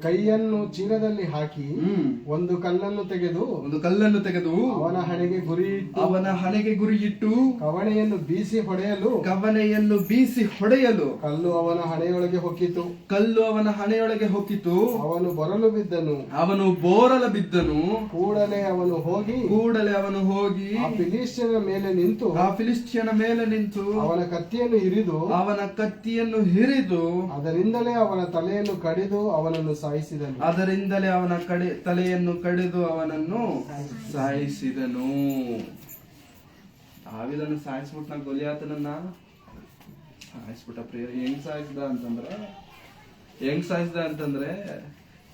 ಕೈಯನ್ನು ಚೀಲದಲ್ಲಿ ಹಾಕಿ ಹ್ಮ್ ಒಂದು ಕಲ್ಲನ್ನು ತೆಗೆದು ಒಂದು ಕಲ್ಲನ್ನು ತೆಗೆದು ಅವನ ಹಣೆಗೆ ಗುರಿಯಿಟ್ಟು ಅವನ ಹಣೆಗೆ ಗುರಿಯಿಟ್ಟು ಕವಣೆಯನ್ನು ಬೀಸಿ ಹೊಡೆಯಲು ಕವನೆಯನ್ನು ಬೀಸಿ ಹೊಡೆಯಲು ಕಲ್ಲು ಅವನ ಹಣೆಯೊಳಗೆ ಹೊಕ್ಕಿತು. ಕಲ್ಲು ಅವನ ಹಣೆಯೊಳಗೆ ಹೊಕ್ಕಿತು. ಅವನು ಬರಲು ಬಿದ್ದನು. ಅವನು ಬೋರಲ ಬಿದ್ದನು. ಕೂಡಲೇ ಅವನು ಹೋಗಿ ಆ ಫಿಲಿಸ್ಟಿಯನ ಮೇಲೆ ನಿಂತು ಅವನ ಕತ್ತಿಯನ್ನು ಹಿರಿದು ಅದರಿಂದಲೇ ಅವನ ತಲೆಯನ್ನು ಕಡಿದು ಅವನನ್ನು ಸಾಯಿಸಿದನು. ದಾವೀದನು ಸಾಯಿಸ್ಬಿಟ್ನ ಗೊಲಿಯಾತನನ್ನ ಸಾಯಿಸ್ಬಿಟ್ಟ. ಪ್ರಿಯರೇ, ಹೆಂಗ್ ಸಾಯಿಸಿದ ಅಂತಂದ್ರೆ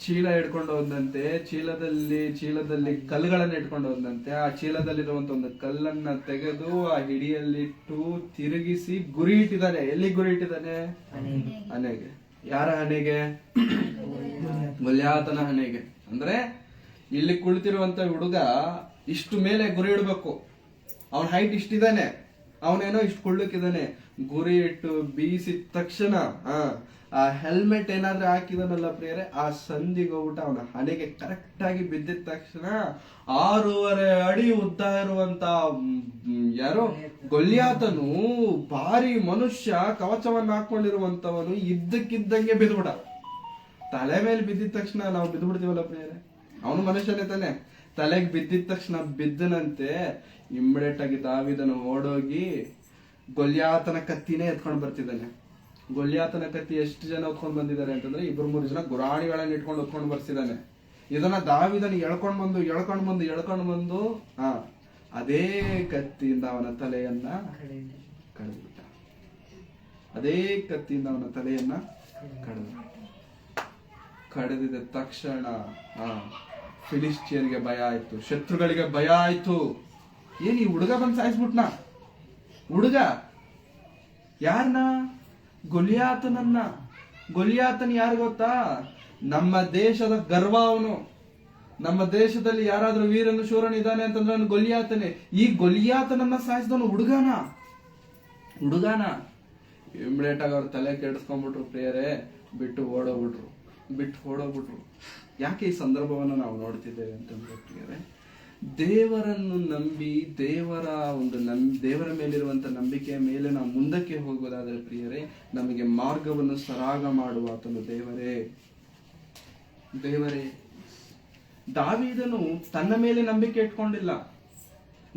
ಚೀಲ ಹಿಡ್ಕೊಂಡು ಹೋದಂತೆ, ಚೀಲದಲ್ಲಿ ಕಲ್ಲುಗಳನ್ನ ಇಟ್ಕೊಂಡು ಹೋದಂತೆ, ಆ ಚೀಲದಲ್ಲಿರುವಂತ ಒಂದು ಕಲ್ಲನ್ನ ತೆಗೆದು ಆ ಹಿಡಿಯಲ್ಲಿಟ್ಟು ತಿರುಗಿಸಿ ಗುರಿ ಇಟ್ಟಿದ್ದಾನೆ. ಎಲ್ಲಿ ಗುರಿ ಇಟ್ಟಿದ್ದಾನೆ? ಹಣೆಗೆ. ಯಾರ ಹಣೆಗೆ? ಗೊಲ್ಯಾತನ ಹಣೆಗೆ. ಅಂದ್ರೆ ಇಲ್ಲಿ ಕುಳಿತಿರುವಂತ ಹುಡುಗ ಇಷ್ಟು ಮೇಲೆ ಗುರಿ ಇಡ್ಬೇಕು. ಅವನ ಹೈಟ್ ಇಷ್ಟಿದ್ದಾನೆ, ಅವನೇನೋ ಇಷ್ಟು ಕುಳ್ಳಕ್ಕಿದ್ದಾನೆ. ಗುರಿ ಇಟ್ಟು ಬೀಸಿದ ತಕ್ಷಣ ಆ ಹೆಲ್ಮೆಟ್ ಏನಾದ್ರೂ ಹಾಕಿದನಲ್ಲ ಪ್ರಿಯರೇ, ಆ ಸಂದಿಗೆ ಹೋಗ್ಬಿಟ್ಟು ಅವನ ಹಣೆಗೆ ಕರೆಕ್ಟ್ ಆಗಿ ಬಿದ್ದಿದ ತಕ್ಷಣ 6.5 ಅಡಿ ಉದ್ದ ಇರುವಂತ ಯಾರೋ ಗೊಲ್ಯಾತನು, ಭಾರಿ ಮನುಷ್ಯ, ಕವಚವನ್ನ ಹಾಕೊಂಡಿರುವಂತವನು ಇದ್ದಕ್ಕಿದ್ದಂಗೆ ಬಿದ್ಬಿಡ. ತಲೆ ಮೇಲೆ ಬಿದ್ದಿದ ತಕ್ಷಣ ನಾವು ಬಿದ್ದು ಬಿಡ್ತೀವಲ್ಲ ಪ್ರಿಯರೇ, ಅವನು ಮನುಷ್ಯನೇ ತಾನೆ. ತಲೆಗೆ ಬಿದ್ದಿದ ತಕ್ಷಣ ಬಿದ್ದನಂತೆ. ಇಮ್ಮಿಡಿಯೇಟ್ ಆಗಿ ದಾವೀದನು ಓಡೋಗಿ ಗೊಲ್ಯಾತನ ಕತ್ತಿನೇ ಎತ್ಕೊಂಡು ಬರ್ತಿದ್ದಾನೆ. ಗೊಲ್ಯಾತನ ಕತ್ತಿ ಎಷ್ಟು ಜನ ಹೊತ್ಕೊಂಡು ಬಂದಿದ್ದಾರೆ ಅಂತಂದ್ರೆ 2-3 ಜನ ಗುರಾಣಿಗಳನ್ನ ಇಟ್ಕೊಂಡು ಹೊತ್ಕೊಂಡು ಬರ್ಸಿದ್ದಾನೆ. ಇದನ್ನ ದಾವೀದನ ಎಳ್ಕೊಂಡು ಬಂದು ಅದೇ ಕತ್ತಿಯಿಂದ ಅವನ ತಲೆಯನ್ನ ಕಡಿದ್ಬಿಟ್ಟ. ಕಡಿದಿದ ತಕ್ಷಣ ಫಿಲಿಸ್ಟಿಯನ್ಗೆ ಭಯ ಆಯ್ತು, ಶತ್ರುಗಳಿಗೆ ಭಯ ಆಯ್ತು. ಏನ್ ಈ ಹುಡುಗ ಬಂದು ಸಾಯಿಸ್ಬಿಟ್ನಾ? ಹುಡುಗ ಯಾರನ್ನ? ಗೊಲಿಯಾತನನ್ನ. ಗೊಲಿಯಾತನ್ ಯಾರು ಗೊತ್ತಾ? ನಮ್ಮ ದೇಶದ ಗರ್ವ ಅವನು. ನಮ್ಮ ದೇಶದಲ್ಲಿ ಯಾರಾದ್ರೂ ವೀರನು ಶೂರನ್ ಇದ್ದಾನೆ ಅಂತಂದ್ರೆ ಅವನು ಗೊಲಿಯಾತನೇ. ಈ ಗೊಲಿಯಾತನನ್ನ ಸಾಯಿಸಿದವನು ಹುಡುಗಾನ. ಇಮಿಡಿಯೇಟ್ ಆಗಿ ಅವ್ರ ತಲೆ ಕೆಡಿಸ್ಕೊಂಡ್ಬಿಟ್ರು ಪ್ರಿಯರೇ, ಬಿಟ್ಟು ಓಡೋಗ್ಬಿಟ್ರು. ಯಾಕೆ ಈ ಸಂದರ್ಭವನ್ನು ನಾವು ನೋಡ್ತಿದ್ದೇವೆ ಅಂತಂದ್ರೆ ಪ್ರಿಯರೇ, ದೇವರನ್ನು ನಂಬಿ ದೇವರ ಮೇಲಿರುವಂತ ನಂಬಿಕೆಯ ಮೇಲೆ ನಾವು ಮುಂದಕ್ಕೆ ಹೋಗೋದಾದ್ರೆ ಪ್ರಿಯರೇ, ನಮಗೆ ಮಾರ್ಗವನ್ನು ಸರಾಗ ಮಾಡುವ ಆತನು ದೇವರೇ. ದಾವೀದನು ತನ್ನ ಮೇಲೆ ನಂಬಿಕೆ ಇಟ್ಕೊಂಡಿಲ್ಲ.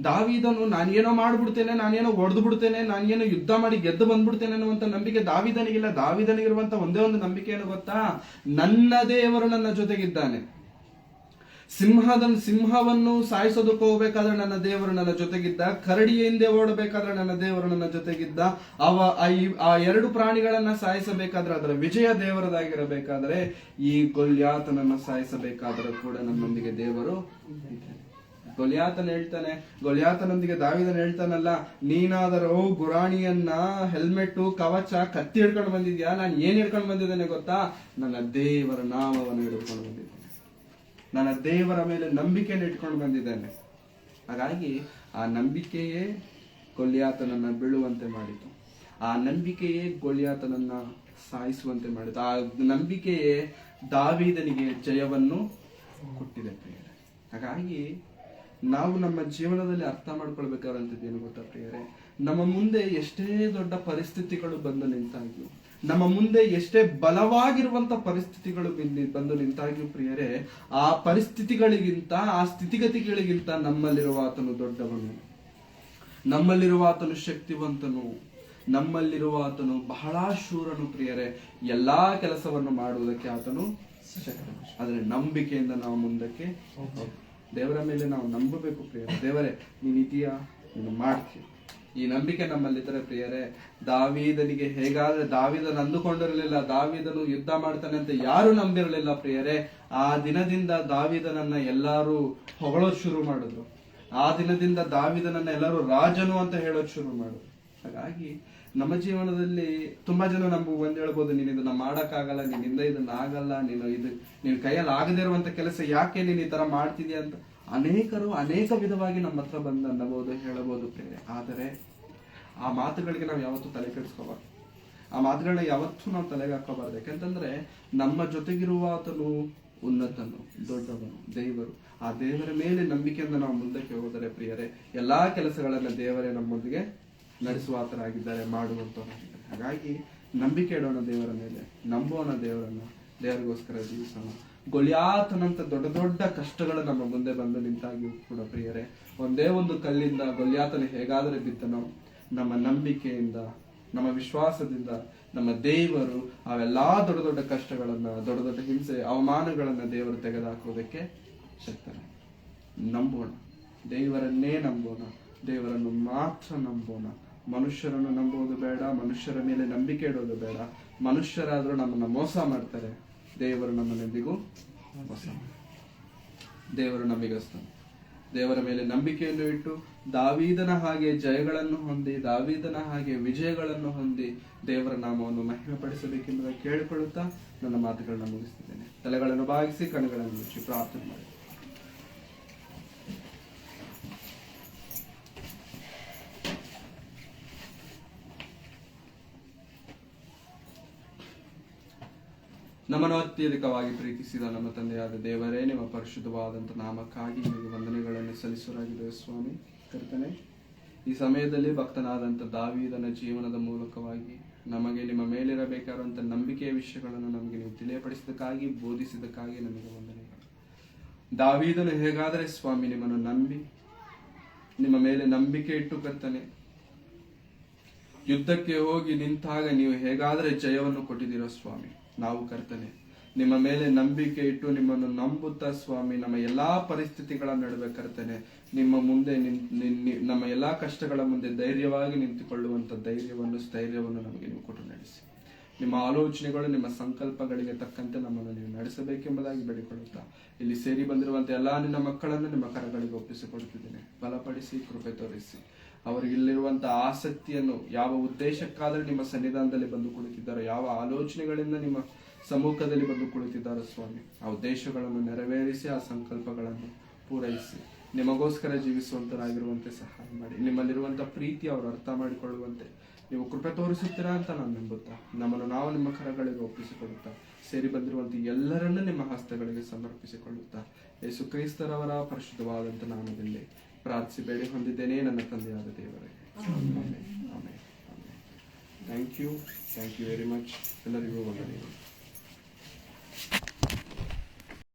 ದಾವೀದನು ನಾನೇನೋ ಮಾಡ್ಬಿಡ್ತೇನೆ, ನಾನೇನೋ ಹೊಡೆದು ಬಿಡ್ತೇನೆ, ನಾನೇನೋ ಯುದ್ಧ ಮಾಡಿ ಗೆದ್ದು ಬಂದ್ಬಿಡ್ತೇನೆ ಅನ್ನುವಂತ ನಂಬಿಕೆ ದಾವೀದನಿಗಿಲ್ಲ. ದಾವೀದನಿಗಿರುವಂತ ಒಂದೇ ಒಂದು ನಂಬಿಕೆ ಏನು ಗೊತ್ತಾ? ನನ್ನ ದೇವರು ನನ್ನ ಜೊತೆಗಿದ್ದಾನೆ. ಸಿಂಹವನ್ನು ಸಾಯಿಸೋದಕ್ಕೆ ಹೋಗ್ಬೇಕಾದ್ರೆ ನನ್ನ ದೇವರು ನನ್ನ ಜೊತೆಗಿದ್ದ. ಕರಡಿಯ ಹಿಂದೆ ಓಡಬೇಕಾದ್ರೆ ನನ್ನ ದೇವರು ನನ್ನ ಜೊತೆಗಿದ್ದ. ಆ 2 ಪ್ರಾಣಿಗಳನ್ನ ಸಾಯಿಸಬೇಕಾದ್ರೆ ಅದರ ವಿಜಯ ದೇವರದಾಗಿರಬೇಕಾದ್ರೆ, ಈ ಗೊಲ್ಯಾತನನ್ನ ಸಾಯಿಸಬೇಕಾದ್ರೆ ಕೂಡ ನಮ್ಮೊಂದಿಗೆ ದೇವರು ಇದ್ದಾನೆ. ಗೊಲ್ಯಾತನೊಂದಿಗೆ ದಾವೀದನು ಹೇಳ್ತಾನಲ್ಲ, ನೀನಾದರೂ ಗುರಾಣಿಯನ್ನ, ಹೆಲ್ಮೆಟ್, ಕವಚ, ಕತ್ತಿ ಹಿಡ್ಕೊಂಡು ಬಂದಿದ್ಯಾ. ನಾನು ಏನ್ ಹಿಡ್ಕೊಂಡು ಬಂದಿದ್ದೇನೆ ಗೊತ್ತಾ? ನನ್ನ ದೇವರ ನಾಮವನ್ನು ಹಿಡ್ಕೊಂಡು ಬಂದಿದ್ದೇನೆ. ನನ್ನ ದೇವರ ಮೇಲೆ ನಂಬಿಕೆಯನ್ನು ಇಟ್ಕೊಂಡು ಬಂದಿದ್ದೇನೆ. ಹಾಗಾಗಿ ಆ ನಂಬಿಕೆಯೇ ಗೊಲ್ಯಾತನನ್ನ ಬೀಳುವಂತೆ ಮಾಡಿತು. ಆ ನಂಬಿಕೆಯೇ ಗೊಲ್ಯಾತನನ್ನ ಸಾಯಿಸುವಂತೆ ಮಾಡಿತು. ಆ ನಂಬಿಕೆಯೇ ದಾವೀದನಿಗೆ ಜಯವನ್ನು ಕೊಟ್ಟಿದೆ ಪ್ರಿಯರೇ. ಹಾಗಾಗಿ ನಾವು ನಮ್ಮ ಜೀವನದಲ್ಲಿ ಅರ್ಥ ಮಾಡ್ಕೊಳ್ಬೇಕಾದಂಥದ್ದು ಏನು ಗೊತ್ತಾ ಪ್ರಿಯರೇ, ನಮ್ಮ ಮುಂದೆ ಎಷ್ಟೇ ದೊಡ್ಡ ಪರಿಸ್ಥಿತಿಗಳು ಬಂದು ನಿಂತಾಗ್ಯೂ, ನಮ್ಮ ಮುಂದೆ ಎಷ್ಟೇ ಬಲವಾಗಿರುವಂತ ಪರಿಸ್ಥಿತಿಗಳು ಬಂದು ನಿಂತಾಗ್ಯೂ ಪ್ರಿಯರೇ, ಆ ಪರಿಸ್ಥಿತಿಗಳಿಗಿಂತ, ಆ ಸ್ಥಿತಿಗತಿಗಳಿಗಿಂತ ನಮ್ಮಲ್ಲಿರುವ ಆತನು ದೊಡ್ಡವನು, ನಮ್ಮಲ್ಲಿರುವ ಆತನು ಶಕ್ತಿವಂತನು, ನಮ್ಮಲ್ಲಿರುವ ಆತನು ಬಹಳ ಶೂರನು ಪ್ರಿಯರೇ. ಎಲ್ಲಾ ಕೆಲಸವನ್ನು ಮಾಡುವುದಕ್ಕೆ ಆತನು ಶಕ್ತನು. ಆದ್ರೆ ನಂಬಿಕೆಯಿಂದ ನಾವು ಮುಂದಕ್ಕೆ ದೇವರ ಮೇಲೆ ನಾವು ನಂಬಬೇಕು ಪ್ರಿಯರೇ. ದೇವರೇ, ನೀನ್ ಇದೀಯಾ, ನೀನು ಮಾಡ್ತೀಯ. ಈ ನಂಬಿಕೆ ನಮ್ಮಲ್ಲಿದ್ದರೆ ಪ್ರಿಯರೇ, ದಾವೀದನಿಗೆ ಹೇಗಾದ್ರೆ ದಾವೀದನು ಅಂದುಕೊಂಡಿರಲಿಲ್ಲ, ದಾವೀದನು ಯುದ್ಧ ಮಾಡ್ತಾನೆ ಅಂತ ಯಾರು ನಂಬಿರಲಿಲ್ಲ ಪ್ರಿಯರೇ. ಆ ದಿನದಿಂದ ದಾವೀದನನ್ನ ಎಲ್ಲಾರು ಹೊಗಳೋದ್ ಶುರು ಮಾಡಿದ್ರು. ಆ ದಿನದಿಂದ ದಾವೀದನನ್ನ ಎಲ್ಲರೂ ರಾಜನು ಅಂತ ಹೇಳೋದ್ ಶುರು ಮಾಡಿದ್ರು. ಹಾಗಾಗಿ ನಮ್ಮ ಜೀವನದಲ್ಲಿ ತುಂಬಾ ಜನ ನಮ್ಗೆ ಒಂದ್ ಹೇಳ್ಬೋದು, ನೀನ್ ಇದನ್ನ ಮಾಡಕ್ಕಾಗಲ್ಲ, ನಿನ್ನಿಂದ ಇದನ್ನ ಆಗಲ್ಲ, ನಿನ್ ಕೈಯಲ್ಲಿ ಆಗದೇ ಇರುವಂತ ಕೆಲಸ ಯಾಕೆ ನೀನ್ ಈ ತರ ಮಾಡ್ತಿದ್ಯಾ ಅಂತ ಅನೇಕರು ಅನೇಕ ವಿಧವಾಗಿ ನಮ್ಮ ಹತ್ರ ಬಂದು ಅನ್ನಬಹುದು, ಹೇಳಬಹುದು ಪ್ರೇರೆ. ಆದರೆ ಆ ಮಾತುಗಳಿಗೆ ನಾವು ಯಾವತ್ತೂ ತಲೆ ಕೆಡಿಸ್ಕೋಬಾರ್ದು. ಆ ಮಾತುಗಳನ್ನ ಯಾವತ್ತೂ ನಾವು ತಲೆಗೆ ಹಾಕೋಬಾರ್ದು. ಯಾಕಂತಂದ್ರೆ ನಮ್ಮ ಜೊತೆಗಿರುವ ಆತನು ಉನ್ನತನು, ದೊಡ್ಡವನು, ದೇವರು. ಆ ದೇವರ ಮೇಲೆ ನಂಬಿಕೆಯಿಂದ ನಾವು ಮುಂದಕ್ಕೆ ಹೋದರೆ ಪ್ರಿಯರೇ, ಎಲ್ಲಾ ಕೆಲಸಗಳನ್ನ ದೇವರೇ ನಮ್ಮೊಂದಿಗೆ ನಡೆಸುವಾತರಾಗಿದ್ದಾರೆ, ಮಾಡುವಂತವರಾಗಿದ್ದಾರೆ. ಹಾಗಾಗಿ ನಂಬಿಕೆ ಇಡೋಣ ದೇವರ ಮೇಲೆ, ನಂಬೋಣ ದೇವರನ್ನ, ದೇವರಿಗೋಸ್ಕರ ಜೀವಿಸೋಣ. ಗೊಲ್ಯಾತನಂತ ದೊಡ್ಡ ದೊಡ್ಡ ಕಷ್ಟಗಳು ನಮ್ಮ ಮುಂದೆ ಬಂದು ನಿಂತಾಗಿ ಕೂಡ ಪ್ರಿಯರೇ, ಒಂದೇ ಒಂದು ಕಲ್ಲಿಂದ ಗೊಲ್ಯಾತನು ಹೇಗಾದರೆ ಬಿದ್ದನೋ, ನಮ್ಮ ನಂಬಿಕೆಯಿಂದ, ನಮ್ಮ ವಿಶ್ವಾಸದಿಂದ ನಮ್ಮ ದೇವರು ಅವೆಲ್ಲಾ ದೊಡ್ಡ ದೊಡ್ಡ ಕಷ್ಟಗಳನ್ನ, ದೊಡ್ಡ ದೊಡ್ಡ ಹಿಂಸೆ, ಅವಮಾನಗಳನ್ನ ದೇವರು ತೆಗೆದುಹಾಕೋದಕ್ಕೆ ಶಕ್ತನ. ನಂಬೋಣ, ದೇವರನ್ನೇ ನಂಬೋಣ, ದೇವರನ್ನು ಮಾತ್ರ ನಂಬೋಣ. ಮನುಷ್ಯರನ್ನು ನಂಬುವುದು ಬೇಡ, ಮನುಷ್ಯರ ಮೇಲೆ ನಂಬಿಕೆ ಇಡೋದು ಬೇಡ. ಮನುಷ್ಯರಾದ್ರೂ ನಮ್ಮನ್ನ ಮೋಸ ಮಾಡ್ತಾರೆ, ದೇವರು ನಮ್ಮನ್ನೆಂದಿಗೂ ಮೋಸ ಮಾಡ್ತಾರೆ. ದೇವರು ನಂಬಿಗಸ್ತನು. ದೇವರ ಮೇಲೆ ನಂಬಿಕೆಯನ್ನು ಇಟ್ಟು ದಾವೀದನ ಹಾಗೆ ಜಯಗಳನ್ನು ಹೊಂದಿ, ದಾವೀದನ ಹಾಗೆ ವಿಜಯಗಳನ್ನು ಹೊಂದಿ ದೇವರ ನಾಮವನ್ನು ಮಹಿಮೆ ಪಡಿಸಬೇಕೆಂಬುದಾಗಿ ಕೇಳಿಕೊಳ್ಳುತ್ತಾ ನನ್ನ ಮಾತುಗಳನ್ನ ಮುಗಿಸ್ತಿದ್ದೇನೆ. ತಲೆಗಳನ್ನು ಬಾಗಿಸಿ ಕಣ್ಣುಗಳನ್ನು ಮುಚ್ಚಿ ಪ್ರಾರ್ಥನೆ ಮಾಡಿ. ನಮ್ಮನ್ನು ಅತ್ಯಧಿಕವಾಗಿ ಪ್ರೀತಿಸಿದ ನಮ್ಮ ತಂದೆಯಾದ ದೇವರೇ, ನಿಮ್ಮ ಪರಿಶುದ್ಧವಾದಂಥ ನಾಮಕ್ಕಾಗಿ ನಿಮಗೆ ವಂದನೆಗಳನ್ನು ಸಲ್ಲಿಸುವರಾಗಿದೆ ಸ್ವಾಮಿ. ಕರ್ತನೆ, ಈ ಸಮಯದಲ್ಲಿ ಭಕ್ತನಾದಂಥ ದಾವೀದನ ಜೀವನದ ಮೂಲಕವಾಗಿ ನಮಗೆ ನಿಮ್ಮ ಮೇಲಿರಬೇಕಾದಂಥ ನಂಬಿಕೆಯ ವಿಷಯಗಳನ್ನು ನಮಗೆ ನೀವು ತಿಳಿಯಪಡಿಸಿದಕ್ಕಾಗಿ, ಬೋಧಿಸಿದಕ್ಕಾಗಿ ನಮಗೆ ವಂದನೆಗಳು. ದಾವೀದನು ಹೇಗಾದರೆ ಸ್ವಾಮಿ ನಿಮ್ಮನ್ನು ನಂಬಿ, ನಿಮ್ಮ ಮೇಲೆ ನಂಬಿಕೆ ಇಟ್ಟು ಕರ್ತನೆ ಯುದ್ಧಕ್ಕೆ ಹೋಗಿ ನಿಂತಾಗ ನೀವು ಹೇಗಾದರೆ ಜಯವನ್ನು ಕೊಟ್ಟಿದ್ದೀರೋ ಸ್ವಾಮಿ, ನಾವು ಕರ್ತನೆ ನಿಮ್ಮ ಮೇಲೆ ನಂಬಿಕೆ ಇಟ್ಟು ನಿಮ್ಮನ್ನು ನಂಬುತ್ತಾ ಸ್ವಾಮಿ, ನಮ್ಮ ಎಲ್ಲಾ ಪರಿಸ್ಥಿತಿಗಳ ನಡುವೆ ಕರ್ತನೆ ನಿಮ್ಮ ಮುಂದೆ ನಮ್ಮ ಎಲ್ಲಾ ಕಷ್ಟಗಳ ಮುಂದೆ ಧೈರ್ಯವಾಗಿ ನಿಂತುಕೊಳ್ಳುವಂತ ಸ್ಥೈರ್ಯವನ್ನು ನಮಗೆ ನೀವು ಕೊಟ್ಟು ನಡೆಸಿ. ನಿಮ್ಮ ಆಲೋಚನೆಗಳು, ನಿಮ್ಮ ಸಂಕಲ್ಪಗಳಿಗೆ ತಕ್ಕಂತೆ ನಮ್ಮನ್ನು ನೀವು ನಡೆಸಬೇಕೆಂಬುದಾಗಿ ಬೇಡಿಕೊಳ್ಳುತ್ತಾ, ಇಲ್ಲಿ ಸೇರಿ ಬಂದಿರುವಂತೆ ಎಲ್ಲಾ ನಿನ್ನ ಮಕ್ಕಳನ್ನು ನಿಮ್ಮ ಕರಗಳಿಗೆ ಒಪ್ಪಿಸಿಕೊಡುತ್ತಿದ್ದೇನೆ. ಬಲಪಡಿಸಿ, ಕೃಪೆ ತೋರಿಸಿ. ಅವರಿಗಿಲ್ಲಿರುವಂತಹ ಆಸಕ್ತಿಯನ್ನು, ಯಾವ ಉದ್ದೇಶಕ್ಕಾದರೆ ನಿಮ್ಮ ಸನ್ನಿಧಾನದಲ್ಲಿ ಬಂದು ಕುಳಿತಿದ್ದಾರೋ, ಯಾವ ಆಲೋಚನೆಗಳಿಂದ ನಿಮ್ಮ ಸಮ್ಮುಖದಲ್ಲಿ ಬಂದು ಕುಳಿತಿದ್ದಾರೋ ಸ್ವಾಮಿ, ಆ ಉದ್ದೇಶಗಳನ್ನು ನೆರವೇರಿಸಿ, ಆ ಸಂಕಲ್ಪಗಳನ್ನು ಪೂರೈಸಿ ನಿಮಗೋಸ್ಕರ ಜೀವಿಸುವಂತರಾಗಿರುವಂತೆ ಸಹಾಯ ಮಾಡಿ. ನಿಮ್ಮಲ್ಲಿರುವಂತಹ ಪ್ರೀತಿ ಅವರು ಅರ್ಥ ಮಾಡಿಕೊಳ್ಳುವಂತೆ ನೀವು ಕೃಪೆ ತೋರಿಸುತ್ತೀರಾ ಅಂತ ನಾನು ನಂಬುತ್ತಾ, ನಮ್ಮನ್ನು ನಾವು ನಿಮ್ಮ ಕರಗಳಿಗೆ ಒಪ್ಪಿಸಿಕೊಳ್ಳುತ್ತಾ, ಸೇರಿ ಬಂದಿರುವಂತ ಎಲ್ಲರನ್ನೂ ನಿಮ್ಮ ಹಸ್ತಗಳಿಗೆ ಸಮರ್ಪಿಸಿಕೊಳ್ಳುತ್ತಾ, ಯೇಸು ಕ್ರಿಸ್ತರವರ ಪರಿಶುದ್ಧವಾದಂಥ ನಾಮದಲ್ಲಿ ಪ್ರಾರ್ಥಿಸಿ ಬೇಡಿ ಹೊಂದಿದ್ದೇನೆ ನನ್ನ ತಂದೆಯಾದ ದೇವರೇ. Thank you very much. ಎಲ್ಲರಿಗೂ ವಂದನೆಗಳು.